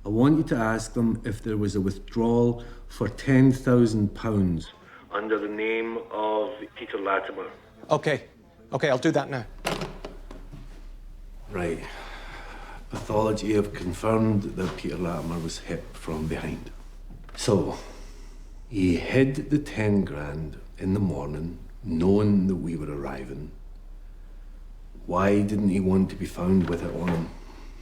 I want you to ask them if there was a withdrawal for £10,000 under the name of Peter Latimer. Okay, I'll do that now. Right. Pathology have confirmed that Peter Latimer was hit from behind. So, he hid the 10 grand in the morning, knowing that we were arriving. Why didn't he want to be found with it on him?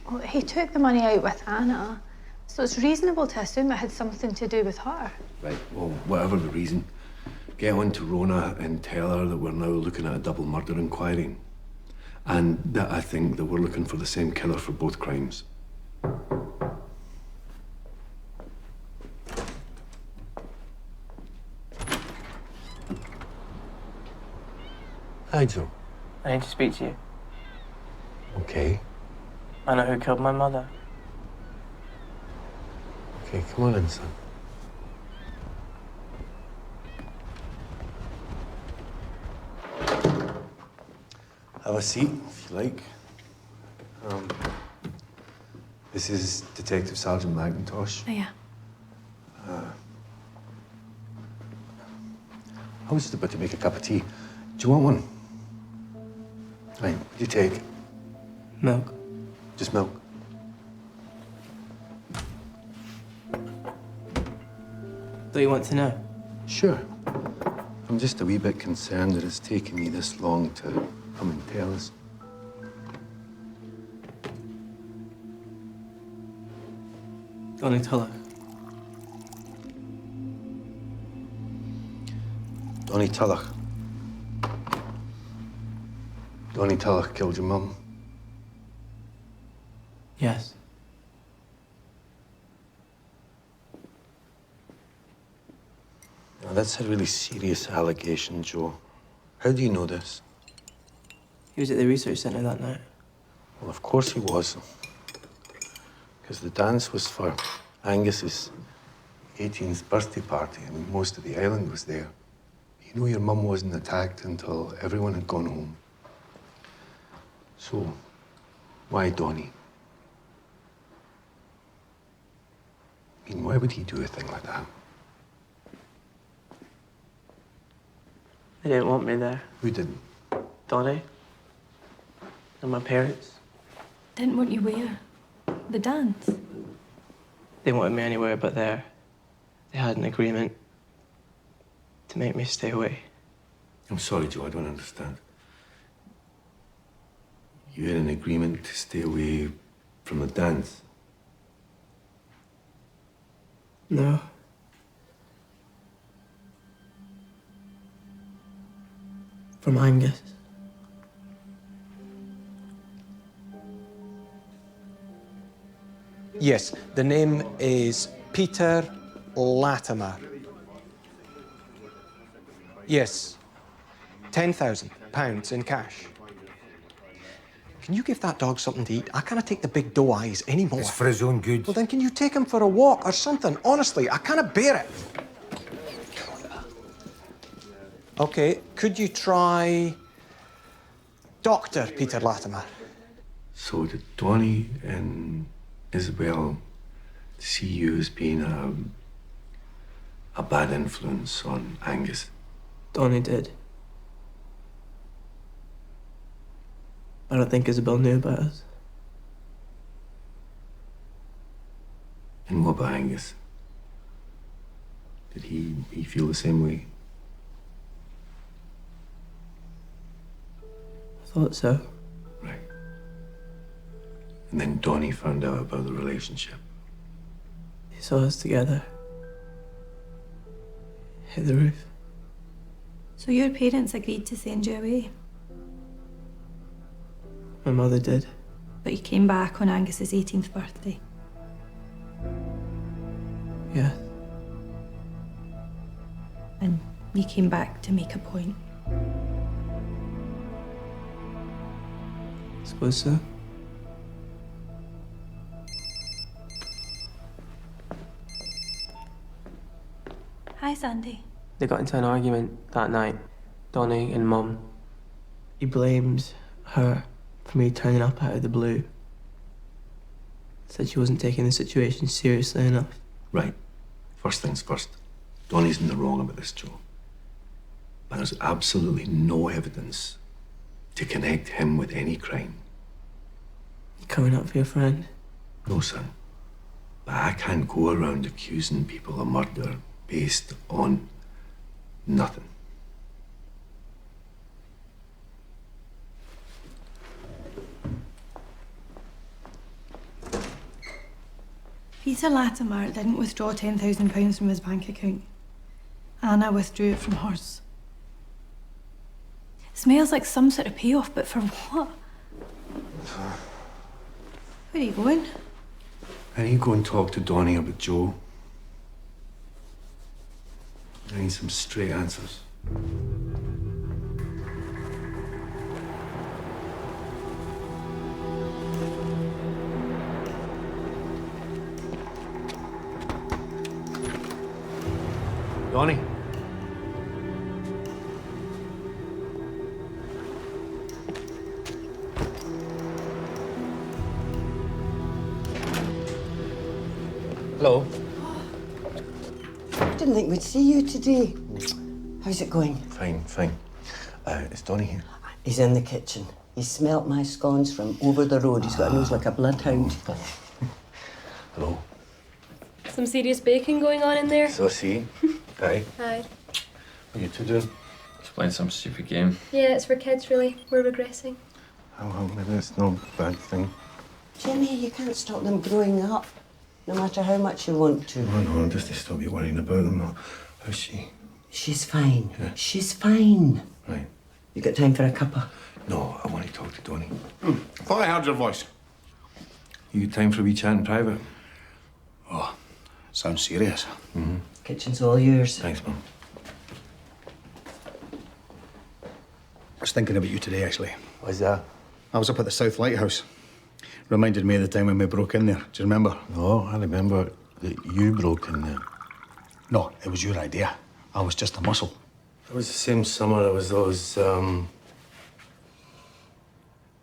Well, he took the money out with Anna, so it's reasonable to assume it had something to do with her. Right, well, whatever the reason, get on to Rona and tell her that we're now looking at a double murder inquiry. And that I think that we're looking for the same killer for both crimes. Hi, Joe. I need to speak to you. Okay. okay? I know who killed my mother. Okay, come on in, son. Have a seat, if you like. This is Detective Sergeant McIntosh. Oh, yeah. I was just about to make a cup of tea. Do you want one? Right, what do you take? Milk. Just milk? Do you want to know? Sure. I'm just a wee bit concerned that it's taken me this long to come and tell us. Donnie Tulloch. Donnie Tulloch. Donnie Tulloch killed your mum. Yes. Now, that's a really serious allegation, Joe. How do you know this? He was at the research centre that night. Well, of course he was. Because the dance was for Angus's 18th birthday party. I mean, most of the island was there. You know, your mum wasn't attacked until everyone had gone home. So, why Donnie? I mean, why would he do a thing like that? They didn't want me there. Who didn't? Donnie. And my parents. Didn't want you where? The dance? They wanted me anywhere but there. They had an agreement to make me stay away. I'm sorry, Joe, I don't understand. You had an agreement to stay away from the dance? No. From Angus. Yes, the name is Peter Latimer. Yes, £10,000 in cash. Can you give that dog something to eat? I can't take the big doe eyes anymore. It's for his own good. Well, then can you take him for a walk or something? Honestly, I can't bear it. Okay, could you try Dr. Peter Latimer? So did Donnie and Isabel see you as being a bad influence on Angus? Donnie did. I don't think Isabel knew about us. And what about Angus? Did he feel the same way? I thought so. Right. And then Donnie found out about the relationship. He saw us together. Hit the roof. So your parents agreed to send you away, My mother did. but you came back on Angus's 18th birthday. Yeah. And you came back to make a point. Suppose so. Hi, Sandy. They got into an argument that night, Donnie and Mum. He blamed her for me turning up out of the blue. Said she wasn't taking the situation seriously enough. Right. First things first. Donnie's in the wrong about this, Joe. But there's absolutely no evidence to connect him with any crime. You coming up for your friend? No, son. But I can't go around accusing people of murder based on nothing. Peter Latimer didn't withdraw £10,000 from his bank account. Anna withdrew it from hers. Smells like some sort of payoff, but for what? Where are you going? I need to go and talk to Donnie about Joe. I need some straight answers. Hello. Didn't think we'd see you today. How's it going? Fine, fine. Is Donnie here? He's in the kitchen. He smelt my scones from over the road. He's got a nose like a bloodhound. Hello. Some serious baking going on in there? So, see? Hi. Hi. What are you two doing? Just playing some stupid game. Yeah, it's for kids, really. We're regressing. Oh, maybe it's no bad thing. Jimmy, you can't stop them growing up, no matter how much you want to. Oh, no, just to stop you worrying about them. No. How's she? She's fine. Yeah. She's fine. Right. You got time for a cuppa? No, I want to talk to Donnie. Thought I heard your voice. You got time for a wee chat in private? Oh, sounds serious. Mm-hmm. Kitchen's all yours. Thanks, Mum. I was thinking about you today, actually. What's that? I was up at the South Lighthouse. Reminded me of the time when we broke in there. Do you remember? No, I remember that you broke in there. No, it was your idea. I was just a muscle. It was the same summer as those,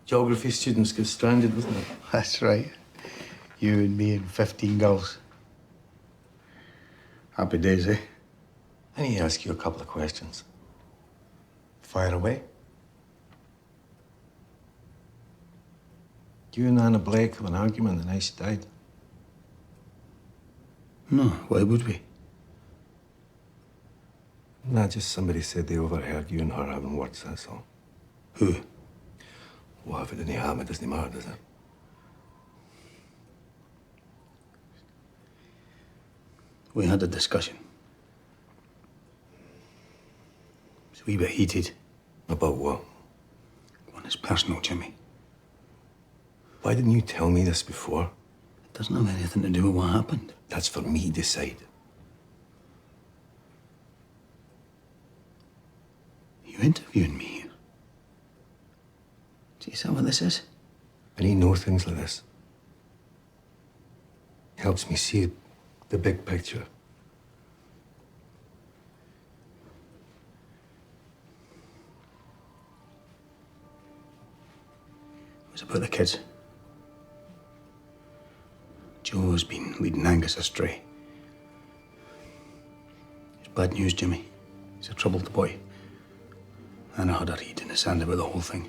geography students got stranded, wasn't it? That's right. You and me and 15 girls. Happy days, eh? I need to ask you a couple of questions. Fire away. You and Anna Blake have an argument the night she died. No, why would we? Nah, just somebody said they overheard you and her having words, that's all. Who? Well, if it didn't happen, it doesn't matter, does it? We had a discussion. It's a wee bit heated. About what? One is personal, Jimmy. Why didn't you tell me this before? It doesn't have anything to do with what happened. That's for me to decide. You interviewing me here? Do you see what this is? I need to know things like this. It helps me see the big picture. It was about the kids. Joe has been leading Angus astray. It's bad news, Jimmy. He's a troubled boy. Anna had her head in the sand about the whole thing.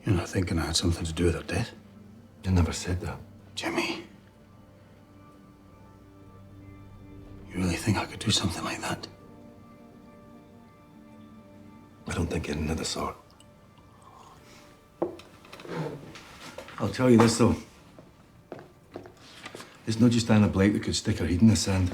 You're not thinking I had something to do with her death? You never said that. Jimmy. You really think I could do something like that? I don't think anything of the sort. I'll tell you this, though. It's not just Anna Blake that could stick her head in the sand.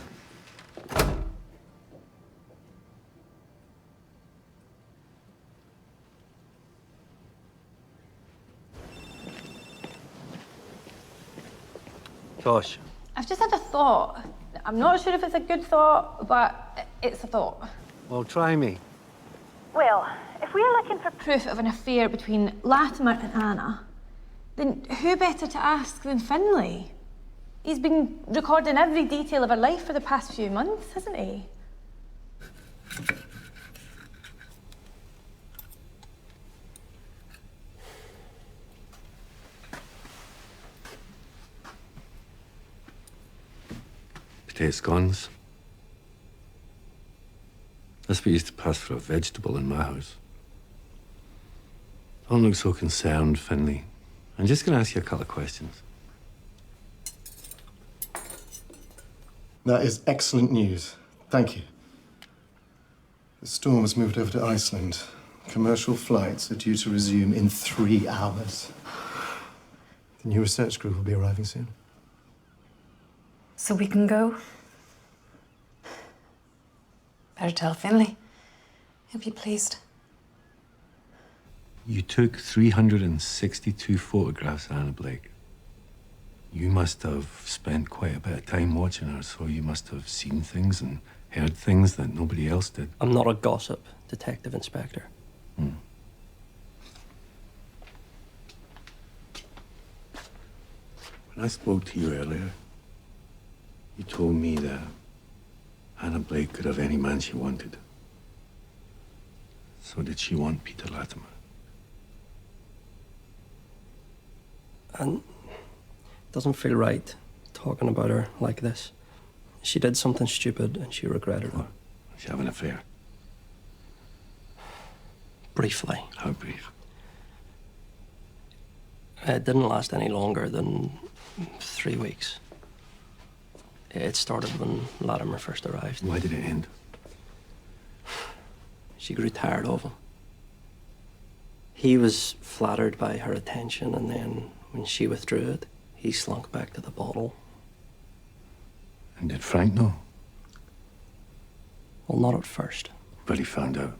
Tosh. I've just had a thought. I'm not sure if it's a good thought, but it's a thought. Well, try me. Well, if we're looking for proof of an affair between Latimer and Anna, then who better to ask than Finlay? He's been recording every detail of her life for the past few months, hasn't he? Potato scones. That's what used to pass for a vegetable in my house. Don't look so concerned, Finlay. I'm just going to ask you a couple of questions. That is excellent news. Thank you. The storm has moved over to Iceland. Commercial flights are due to resume in 3 hours. The new research group will be arriving soon. So we can go? Better tell Finlay. He'll be pleased. You took 362 photographs of Anna Blake. You must have spent quite a bit of time watching her, so you must have seen things and heard things that nobody else did. I'm not a gossip, Detective Inspector. When I spoke to you earlier, you told me that Anna Blake could have any man she wanted. So did she want Peter Latimer? And it doesn't feel right talking about her like this. She did something stupid and she regretted it. She have an affair? Briefly. How brief? It didn't last any longer than 3 weeks. It started when Latimer first arrived. Why did it end? She grew tired of him. He was flattered by her attention, and then when she withdrew it, he slunk back to the bottle. And did Frank know? Well, not at first. But he found out.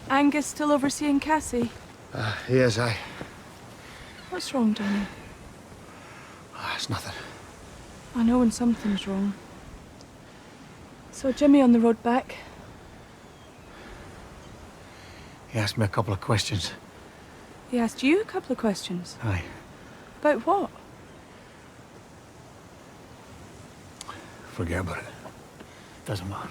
Angus still overseeing Cassie? Yes, aye. What's wrong, Donny? It's nothing. I know when something's wrong. Saw Jimmy on the road back. He asked me a couple of questions. He asked you a couple of questions. Aye. About what? Forget about it. Doesn't matter.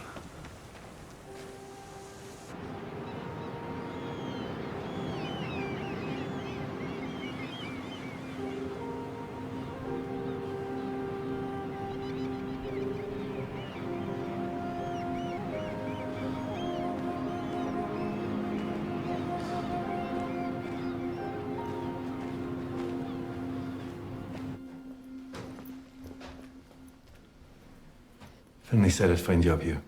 Finlay said I'd find you up here.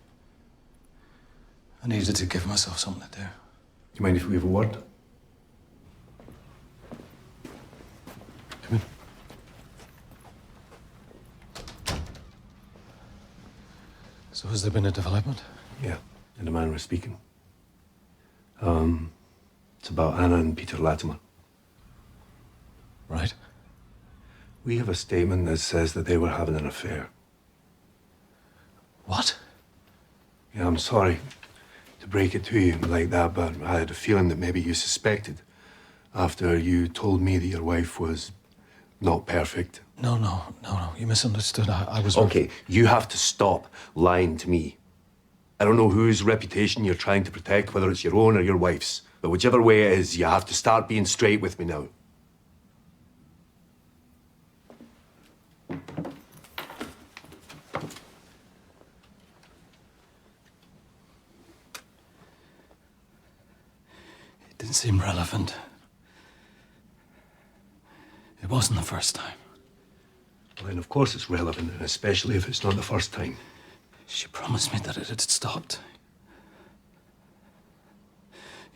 I needed to give myself something to do. You mind if we have a word? Come in. So has there been a development? Yeah, in the manner of speaking. It's about Anna and Peter Latimer. Right. We have a statement that says that they were having an affair. What? Yeah, I'm sorry to break it to you like that, but I had a feeling that maybe you suspected after you told me that your wife was not perfect. No. You misunderstood. I was... Okay, you have to stop lying to me. I don't know whose reputation you're trying to protect, whether it's your own or your wife's. But whichever way it is, you have to start being straight with me now. It didn't seem relevant. It wasn't the first time. Well, then of course it's relevant, and especially if it's not the first time. She promised me that it had stopped.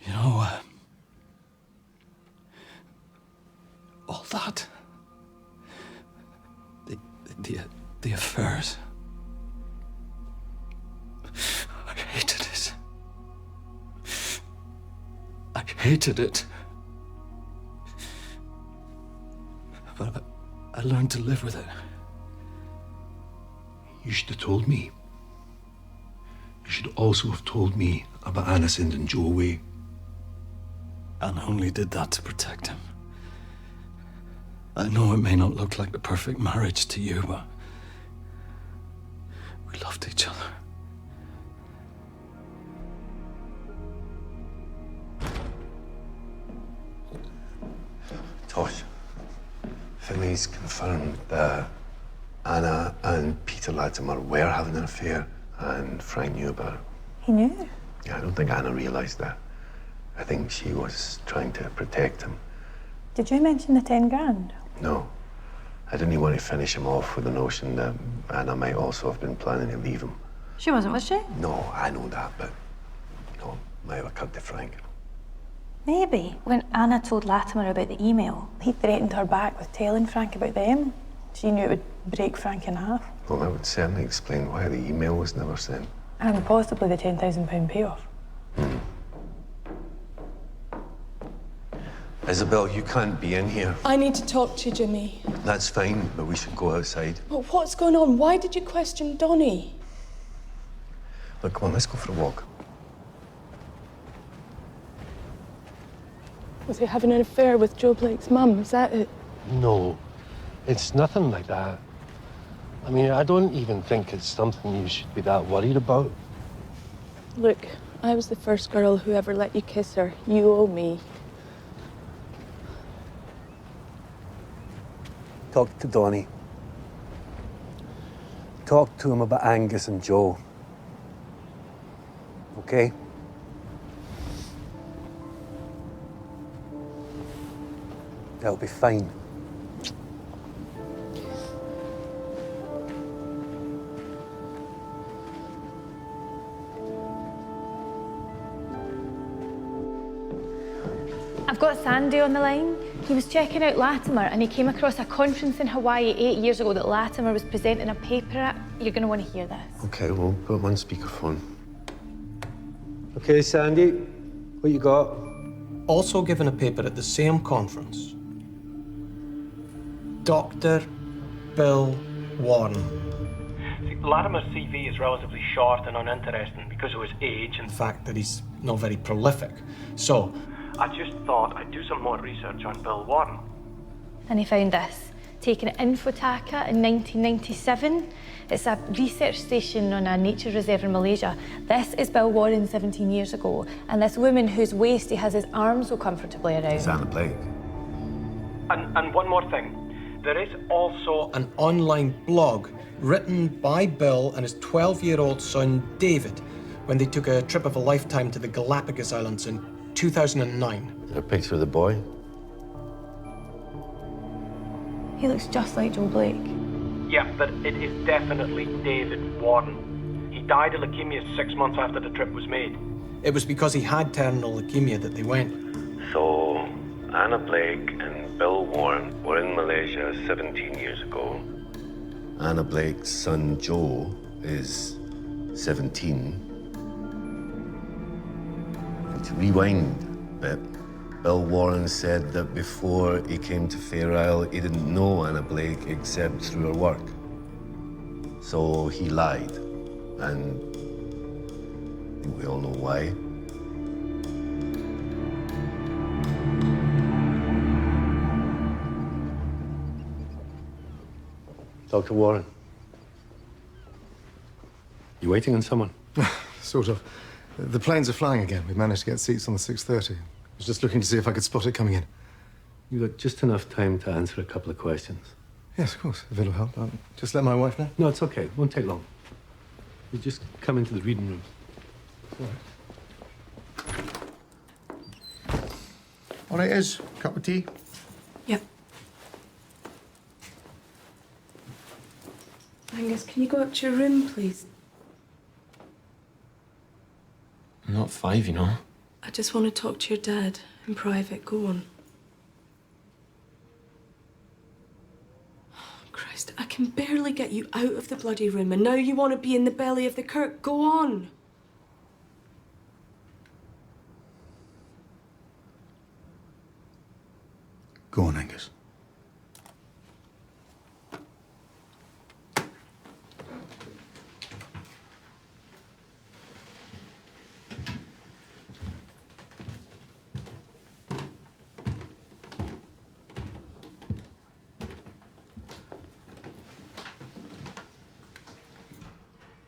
You know, all that. The affairs. I hated it. I hated it. But I learned to live with it. You should have told me. You should also have told me about Anna sending Joe away. Anna only did that to protect him. I know it may not look like the perfect marriage to you, but we loved each other. Tosh, Finlay's confirmed that Anna and Peter Latimer were having an affair, and Frank knew about it. He knew? Yeah, I don't think Anna realised that. I think she was trying to protect him. Did you mention the 10 grand? No. I didn't want to finish him off with the notion that Anna might also have been planning to leave him. She wasn't, was she? No, I know that, but, might have occurred to Frank. Maybe. When Anna told Latimer about the email, he threatened her back with telling Frank about them. She knew it would break Frank in half. Well, that would certainly explain why the email was never sent. And possibly the £10,000 payoff. Isabel, you can't be in here. I need to talk to you, Jimmy. That's fine, but we should go outside. But what's going on? Why did you question Donny? Look, come on, let's go for a walk. Was he having an affair with Joe Blake's mum? Is that it? No, it's nothing like that. I mean, I don't even think it's something you should be that worried about. Look, I was the first girl who ever let you kiss her. You owe me. Talk to Donnie. Talk to him about Angus and Joe. Okay? That'll be fine. I've got Sandy on the line. He was checking out Latimer and he came across a conference in Hawaii 8 years ago that Latimer was presenting a paper at. You're going to want to hear this. Okay, we'll put him on speakerphone. Okay, Sandy, what you got? Also given a paper at the same conference, Dr. Bill Warren. Latimer's CV is relatively short and uninteresting because of his age and The fact that he's not very prolific. So, I just thought I'd do some more research on Bill Warren. And he found this, taken at Infotaka in 1997. It's a research station on a nature reserve in Malaysia. This is Bill Warren 17 years ago, and this woman whose waist he has his arms so comfortably around. It's Anna Blake. And one more thing. There is also an online blog written by Bill and his 12-year-old son, David, when they took a trip of a lifetime to the Galapagos Islands in 2009. A picture of the boy? He looks just like Joe Blake. Yeah, but it is definitely David Warren. He died of leukemia 6 months after the trip was made. It was because he had terminal leukemia that they went. So, Anna Blake and Bill Warren were in Malaysia 17 years ago. Anna Blake's son, Joe, is 17. To rewind a bit, Bill Warren said that before he came to Fair Isle, he didn't know Anna Blake except through her work. So he lied, and I think we all know why. Dr. Warren. You waiting on someone? Sort of. The planes are flying again. We've managed to get seats on the 6:30. I was just looking to see if I could spot it coming in. You got just enough time to answer a couple of questions. Yes, of course, if it'll help. I'll just let my wife know. No, it's okay. It won't take long. You just come into the reading room. All right, Iz, cup of tea? Yep. Angus, can you go up to your room, please? I'm not 5, you know. I just want to talk to your dad in private. Go on. Christ, I can barely get you out of the bloody room, and now you want to be in the belly of the Kirk. Go on. Go on, Angus.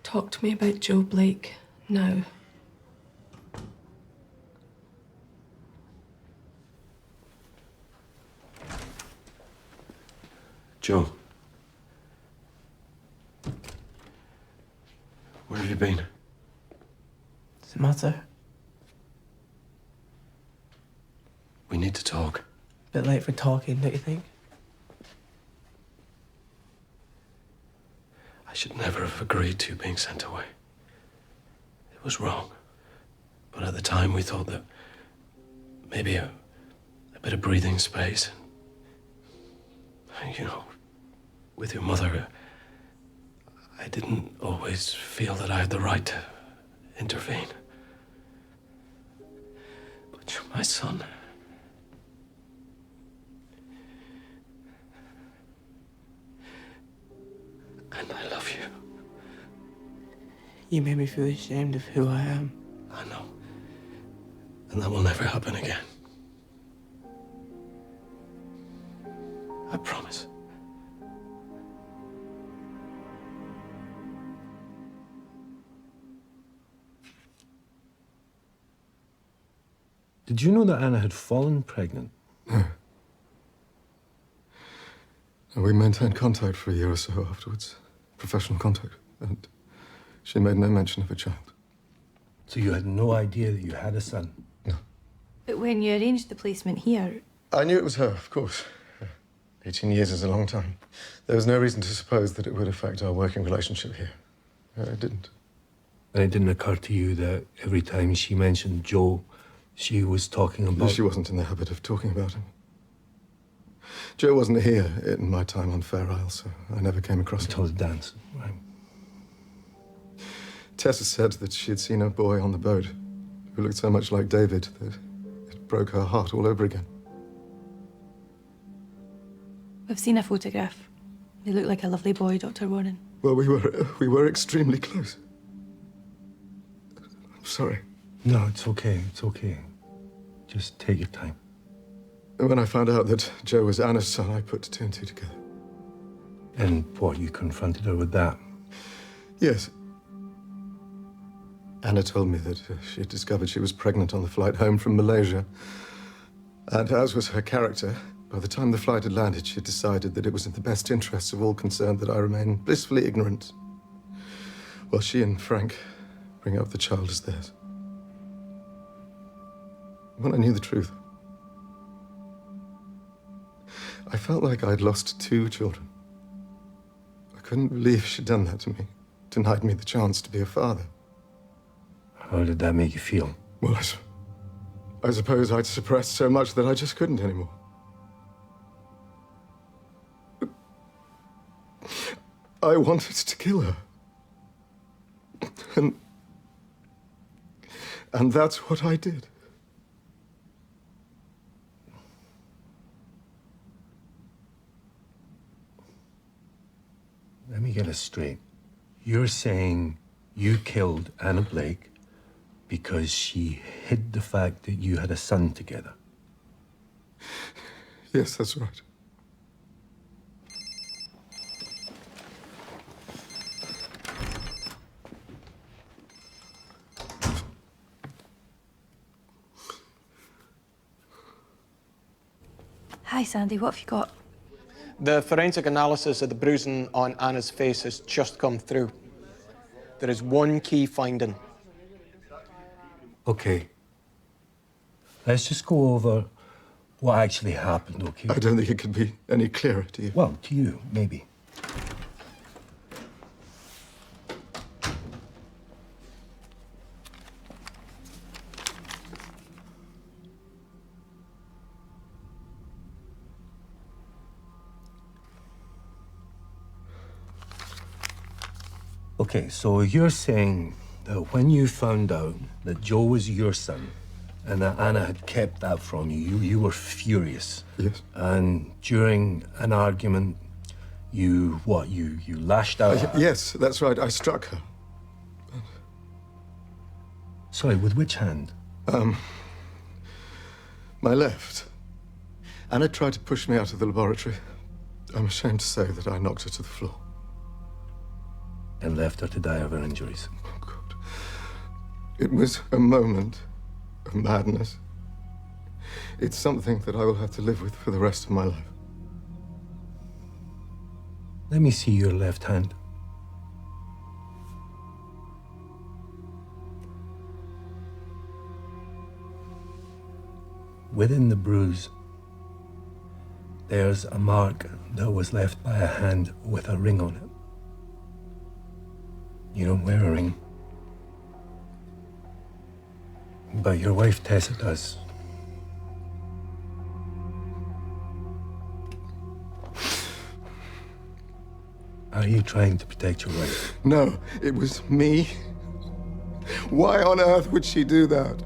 Talk to me about Joe Blake now. Joe. Where have you been? Does it matter? We need to talk. Bit late for talking, don't you think? I should never have agreed to being sent away. It was wrong. But at the time, we thought that maybe a bit of breathing space. You know, with your mother, I didn't always feel that I had the right to intervene. But you're my son. And I love you. You made me feel ashamed of who I am. I know. And that will never happen again. Did you know that Anna had fallen pregnant? No. And we maintained contact for a year or so afterwards. Professional contact. And she made no mention of a child. So you had no idea that you had a son? No. But when you arranged the placement here, I knew it was her, of course. 18 years is a long time. There was no reason to suppose that it would affect our working relationship here. It didn't. And it didn't occur to you that every time she mentioned Joe, she was talking about... She wasn't in the habit of talking about him. Joe wasn't here in my time on Fair Isle, so I never came across him. Until the dance, right? Tessa said that she had seen a boy on the boat who looked so much like David that it broke her heart all over again. we've seen a photograph. They look like a lovely boy, Dr. Warren. Well, we were extremely close. I'm sorry. No, it's okay. It's okay. Just take your time. And when I found out that Joe was Anna's son, I put two and two together. And what, you confronted her with that? Yes. Anna told me that she had discovered she was pregnant on the flight home from Malaysia. And as was her character, by the time the flight had landed, she had decided that it was in the best interests of all concerned that I remain blissfully ignorant, while she and Frank bring up the child as theirs. When I knew the truth, I felt like I'd lost two children. I couldn't believe she'd done that to me, denied me the chance to be a father. How did that make you feel? Well, I suppose I'd suppressed so much that I just couldn't anymore. I wanted to kill her. And that's what I did. Let me get this straight. You're saying you killed Anna Blake because she hid the fact that you had a son together? Yes, that's right. Hi, Sandy, what have you got? The forensic analysis of the bruising on Anna's face has just come through. There is one key finding. Okay. Let's just go over what actually happened, okay? I don't think it could be any clearer to you. Well, to you, maybe. Okay, so you're saying that when you found out that Joe was your son and that Anna had kept that from you, you were furious. Yes. And during an argument, you lashed out at her? Yes, that's right. I struck her. Sorry, with which hand? My left. Anna tried to push me out of the laboratory. I'm ashamed to say that I knocked her to the floor. And left her to die of her injuries. Oh, God. It was a moment of madness. It's something that I will have to live with for the rest of my life. Let me see your left hand. Within the bruise, there's a mark that was left by a hand with a ring on it. You don't wear a ring. But your wife, Tessa, does. Are you trying to protect your wife? No, it was me. Why on earth would she do that?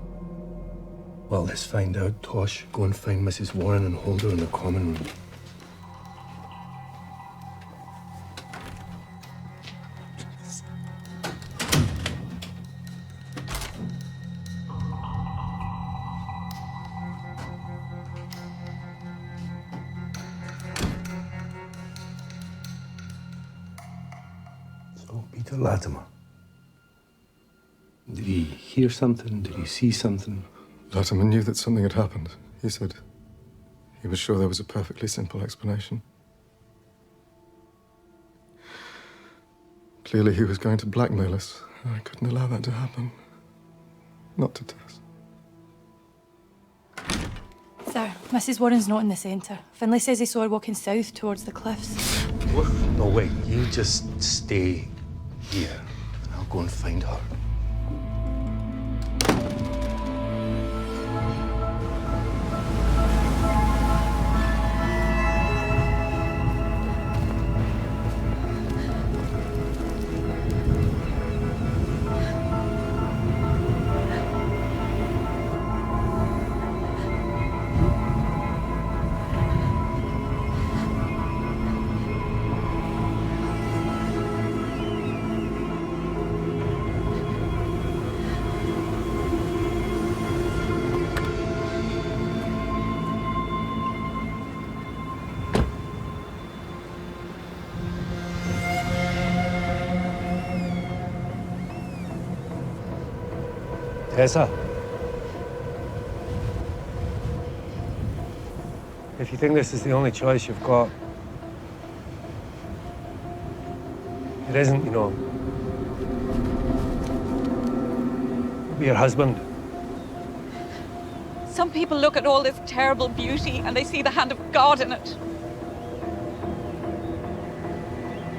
Well, let's find out, Tosh. Go and find Mrs. Warren and hold her in the common room. Peter Latimer. Did he hear something? Did he see something? Latimer knew that something had happened. He said he was sure there was a perfectly simple explanation. Clearly he was going to blackmail us. I couldn't allow that to happen. Not to Tess. Sir, Mrs. Warren's not in the centre. Finlay says he saw her walking south towards the cliffs. No, wait. You just stay here. I'll go and find her. Tessa. If you think this is the only choice you've got, it isn't, you know. Be your husband. Some people look at all this terrible beauty and they see the hand of God in it.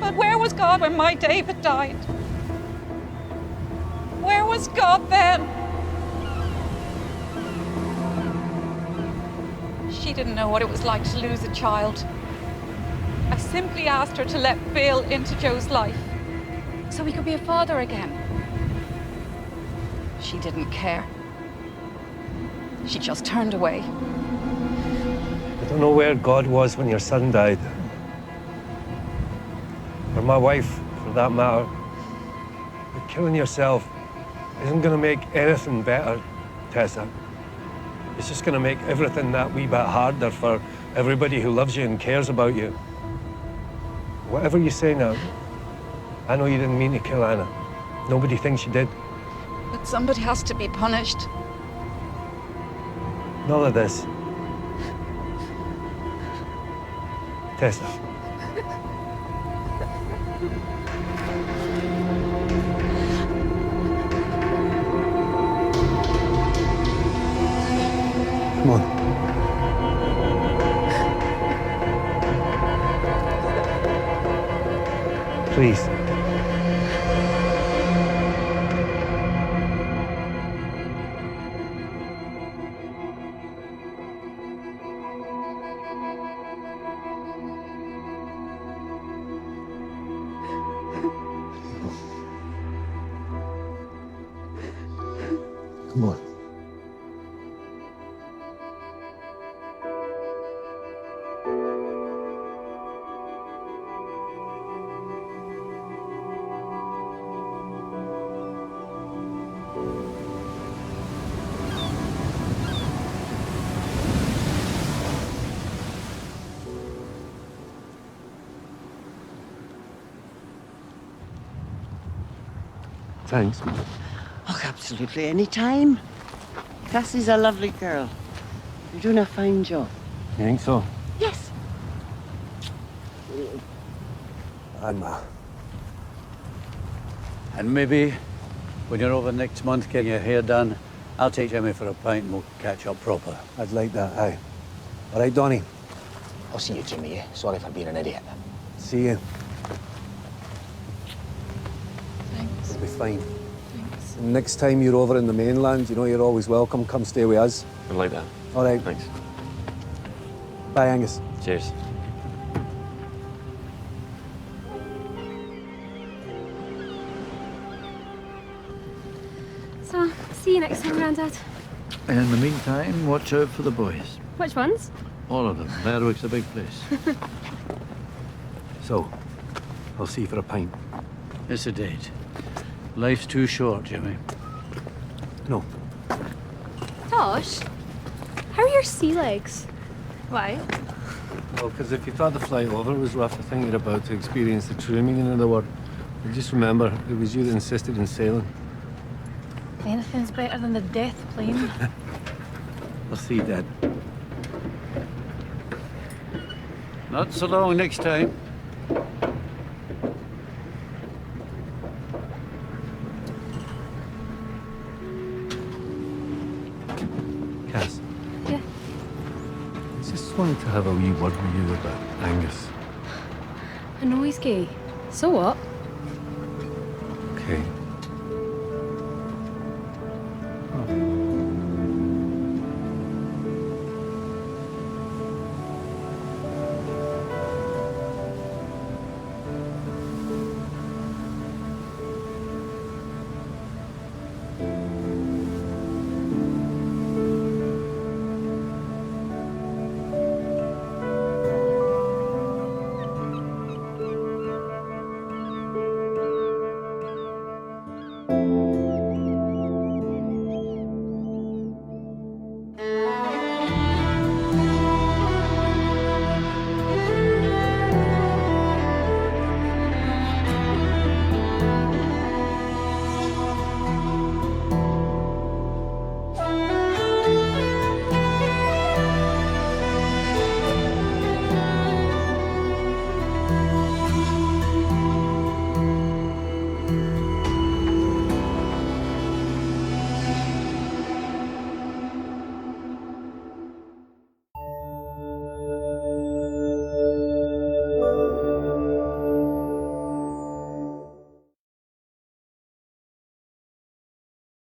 But where was God when my David died? Where was God then? She didn't know what it was like to lose a child. I simply asked her to let Bill into Joe's life so he could be a father again. She didn't care. She just turned away. I don't know where God was when your son died. Or my wife, for that matter. But killing yourself isn't going to make anything better, Tessa. It's just going to make everything that wee bit harder for everybody who loves you and cares about you. Whatever you say now, I know you didn't mean to kill Anna. Nobody thinks you did. But somebody has to be punished. None of this. Tessa. Come on. Please. Come on. Thanks. Oh, absolutely, any time. Cassie's a lovely girl. You're doing a fine job. You think so? Yes. And maybe when you're over next month getting your hair done, I'll take Jimmy for a pint and we'll catch up proper. I'd like that, aye. All right, Donnie. I'll see you, Jimmy, eh? Sorry for being an idiot. See you. Thanks. It'll be fine. Thanks. Next time you're over in the mainland, you know you're always welcome. Come stay with us. I like that. All right. Thanks. Bye, Angus. Cheers. So, see you next time, Grandad. And in the meantime, watch out for the boys. Which ones? All of them. Berwick's a big place. So, I'll see you for a pint. It's a date. Life's too short, Jimmy. No. Tosh, how are your sea legs? Why? Well, because if you thought the flight over was rough, I think you're about to experience the true meaning of the word. But just remember, it was you that insisted in sailing. Anything's better than the death plane. I'll see you, Dad. Not so long next time. Cass, Yeah. I just wanted to have a wee word with you about Angus. I know he's gay. So what? Okay.